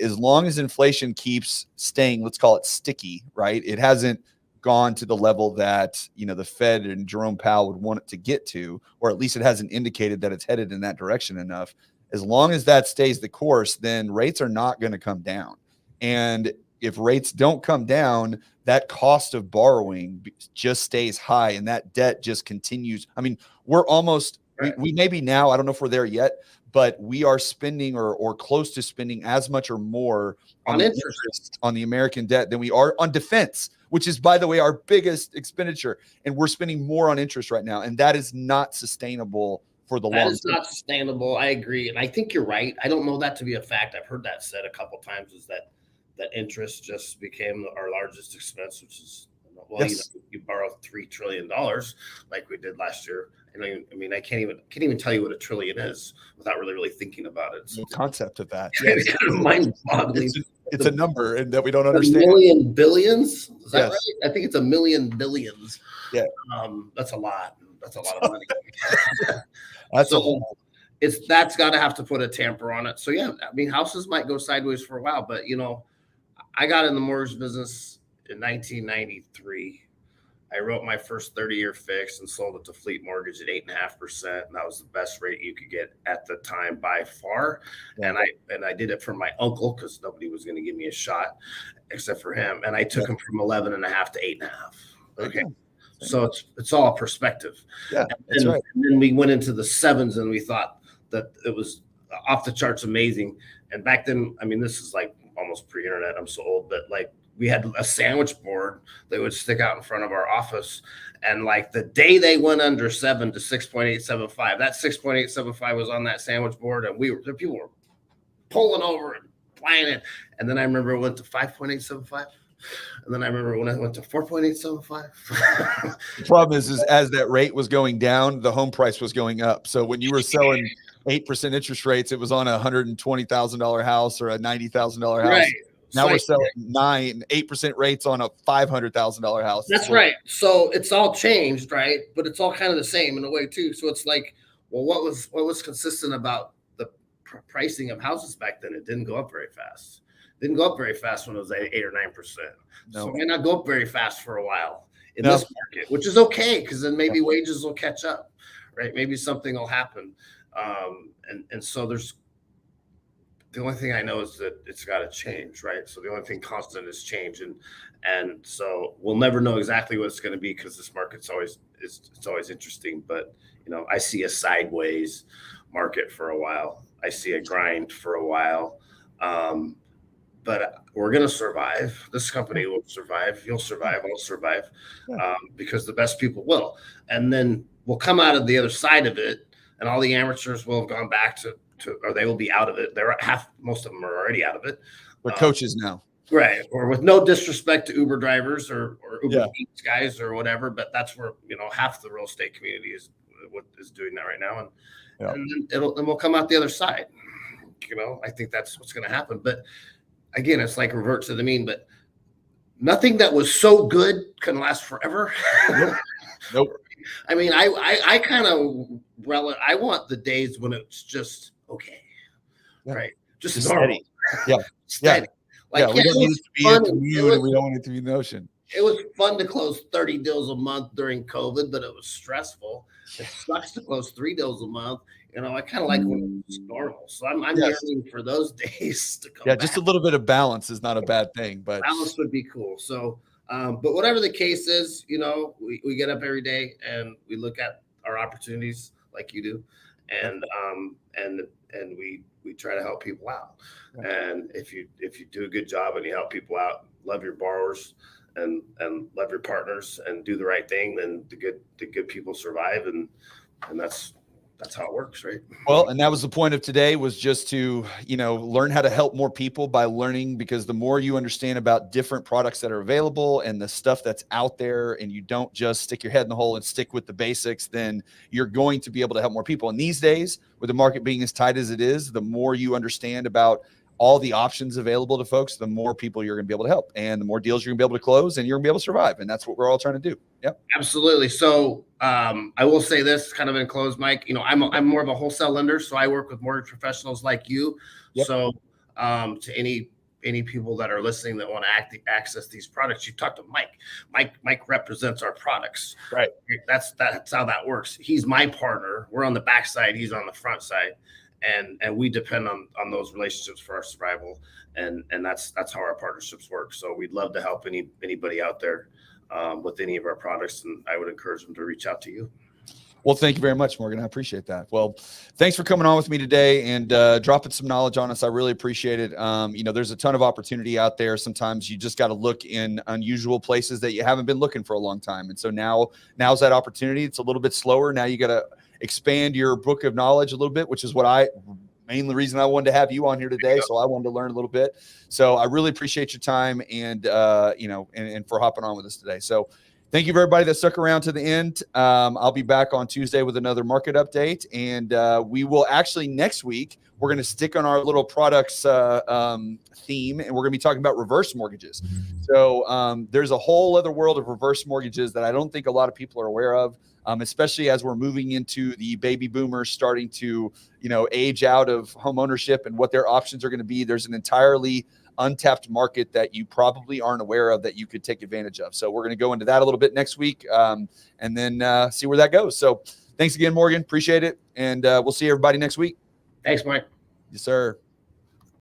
as long as inflation keeps staying, let's call it sticky, right? It hasn't gone to the level that the Fed and Jerome Powell would want it to get to, or at least it hasn't indicated that it's headed in that direction enough. As long as that stays the course, then rates are not going to come down. And if rates don't come down, that cost of borrowing just stays high, and that debt just continues. I mean, we're almost we may be now, I don't know if we're there yet, but we are spending or close to spending as much or more on interest on the American debt than we are on defense, which is, by the way, our biggest expenditure. And we're spending more on interest right now. And that is not sustainable for the long term. That is not sustainable. I agree. And I think you're right. I don't know that to be a fact. I've heard that said a couple of times, is that interest just became our largest expense, which is Well, Yes. you borrow $3 trillion like we did last year. And I mean, I can't even tell you what a trillion is without really thinking about it. No concept of that. It's kind of mind-boggling. It's a number and that we don't A understand. million billions? Is that Yes. right? I think it's a million billions. Yeah. That's a lot. That's a lot of money. That's So a whole. that's got to have to put a tamper on it. So yeah, I mean, houses might go sideways for a while, but I got in the mortgage business in 1993. I wrote my first 30-year fix and sold it to Fleet Mortgage at 8.5%, and that was the best rate you could get at the time by far. Yeah. And I did it for my uncle because nobody was going to give me a shot except for him. And I took him from 11.5 to 8.5. Okay. So it's all perspective. Yeah, that's right. And then we went into the sevens and we thought that it was off the charts amazing. And back then, I mean, this is like almost pre-internet. I'm so old, but like we had a sandwich board that would stick out in front of our office. And like the day they went under 7 to 6.875, that 6.875 was on that sandwich board, and people were pulling over and flying it. And then I remember it went to 5.875. And then I remember when I went to 4.875. The problem is as that rate was going down, the home price was going up. So when you were selling 8% interest rates, it was on a $120,000 house or a $90,000 house. Right. Now we're selling 8% rates on a $500,000 house. That's right. So it's all changed, right? But it's all kind of the same in a way too. So it's like, well, what was consistent about the pricing of houses back then? It didn't go up very fast. It didn't go up very fast when it was 8 or 9%. No. So it may not go up very fast for a while in this market, which is okay because then maybe wages will catch up, right? Maybe something will happen. And so there's the only thing I know is that it's got to change, right? So the only thing constant is change, and so we'll never know exactly what it's going to be because this market's always interesting. But I see a sideways market for a while. I see a grind for a while, but we're going to survive. This company will survive. You'll survive. I'll survive, because the best people will, and then we'll come out of the other side of it, and all the amateurs will have gone back to or they will be out of it. Most of them are already out of it. We're coaches now. Right. Or with no disrespect to Uber drivers or Uber Eats guys or whatever, but that's where, half the real estate community is doing that right now. And then we'll come out the other side. I think that's what's going to happen. But again, it's like revert to the mean, but nothing that was so good can last forever. Nope. I mean, I kind of I want the days when it's just okay, right? Just normal. Steady. Steady. Like, we don't need it to be at the moon, and we don't want it to be in the ocean. It was fun to close 30 deals a month during COVID, but it was stressful. It sucks to close 3 deals a month. I kind of like when it's normal. So I'm yearning for those days to come back. Just a little bit of balance is not a bad thing, but balance would be cool. So, but whatever the case is, we get up every day and we look at our opportunities like you do, and we try to help people out. And if you do a good job and you help people out, love your borrowers and love your partners and do the right thing, then the good people survive, and that's how it works, right? Well, and that was the point of today, was just to, learn how to help more people by learning, because the more you understand about different products that are available and the stuff that's out there, and you don't just stick your head in the hole and stick with the basics, then you're going to be able to help more people. And these days, with the market being as tight as it is, the more you understand about all the options available to folks, the more people you're going to be able to help, and the more deals you're going to be able to close, and you're going to be able to survive. And that's what we're all trying to do. Yep. Absolutely. So I will say this kind of in close, Mike, I'm more of a wholesale lender. So I work with mortgage professionals like you. Yep. So to any people that are listening that want to access these products, you talk to Mike. Mike represents our products. Right. That's how that works. He's my partner. We're on the back side. He's on the front side. And we depend on those relationships for our survival, and that's how our partnerships work. So we'd love to help anybody out there with any of our products, and I would encourage them to reach out to you. Well, thank you very much, Morgan. I appreciate that. Well, thanks for coming on with me today and dropping some knowledge on us. I really appreciate it. There's a ton of opportunity out there. Sometimes you just got to look in unusual places that you haven't been looking for a long time. And so now's that opportunity. It's a little bit slower. Now you got to expand your book of knowledge a little bit, which is what I main reason I wanted to have you on here today. So I wanted to learn a little bit. So I really appreciate your time and, and for hopping on with us today. So thank you for everybody that stuck around to the end. I'll be back on Tuesday with another market update. And we will actually next week, we're going to stick on our little products theme, and we're going to be talking about reverse mortgages. So there's a whole other world of reverse mortgages that I don't think a lot of people are aware of, especially as we're moving into the baby boomers starting to, age out of home ownership and what their options are going to be. There's an entirely untapped market that you probably aren't aware of that you could take advantage of. So we're going to go into that a little bit next week and then see where that goes. So thanks again, Morgan. Appreciate it. And we'll see everybody next week. Thanks, Mike. Yes, sir.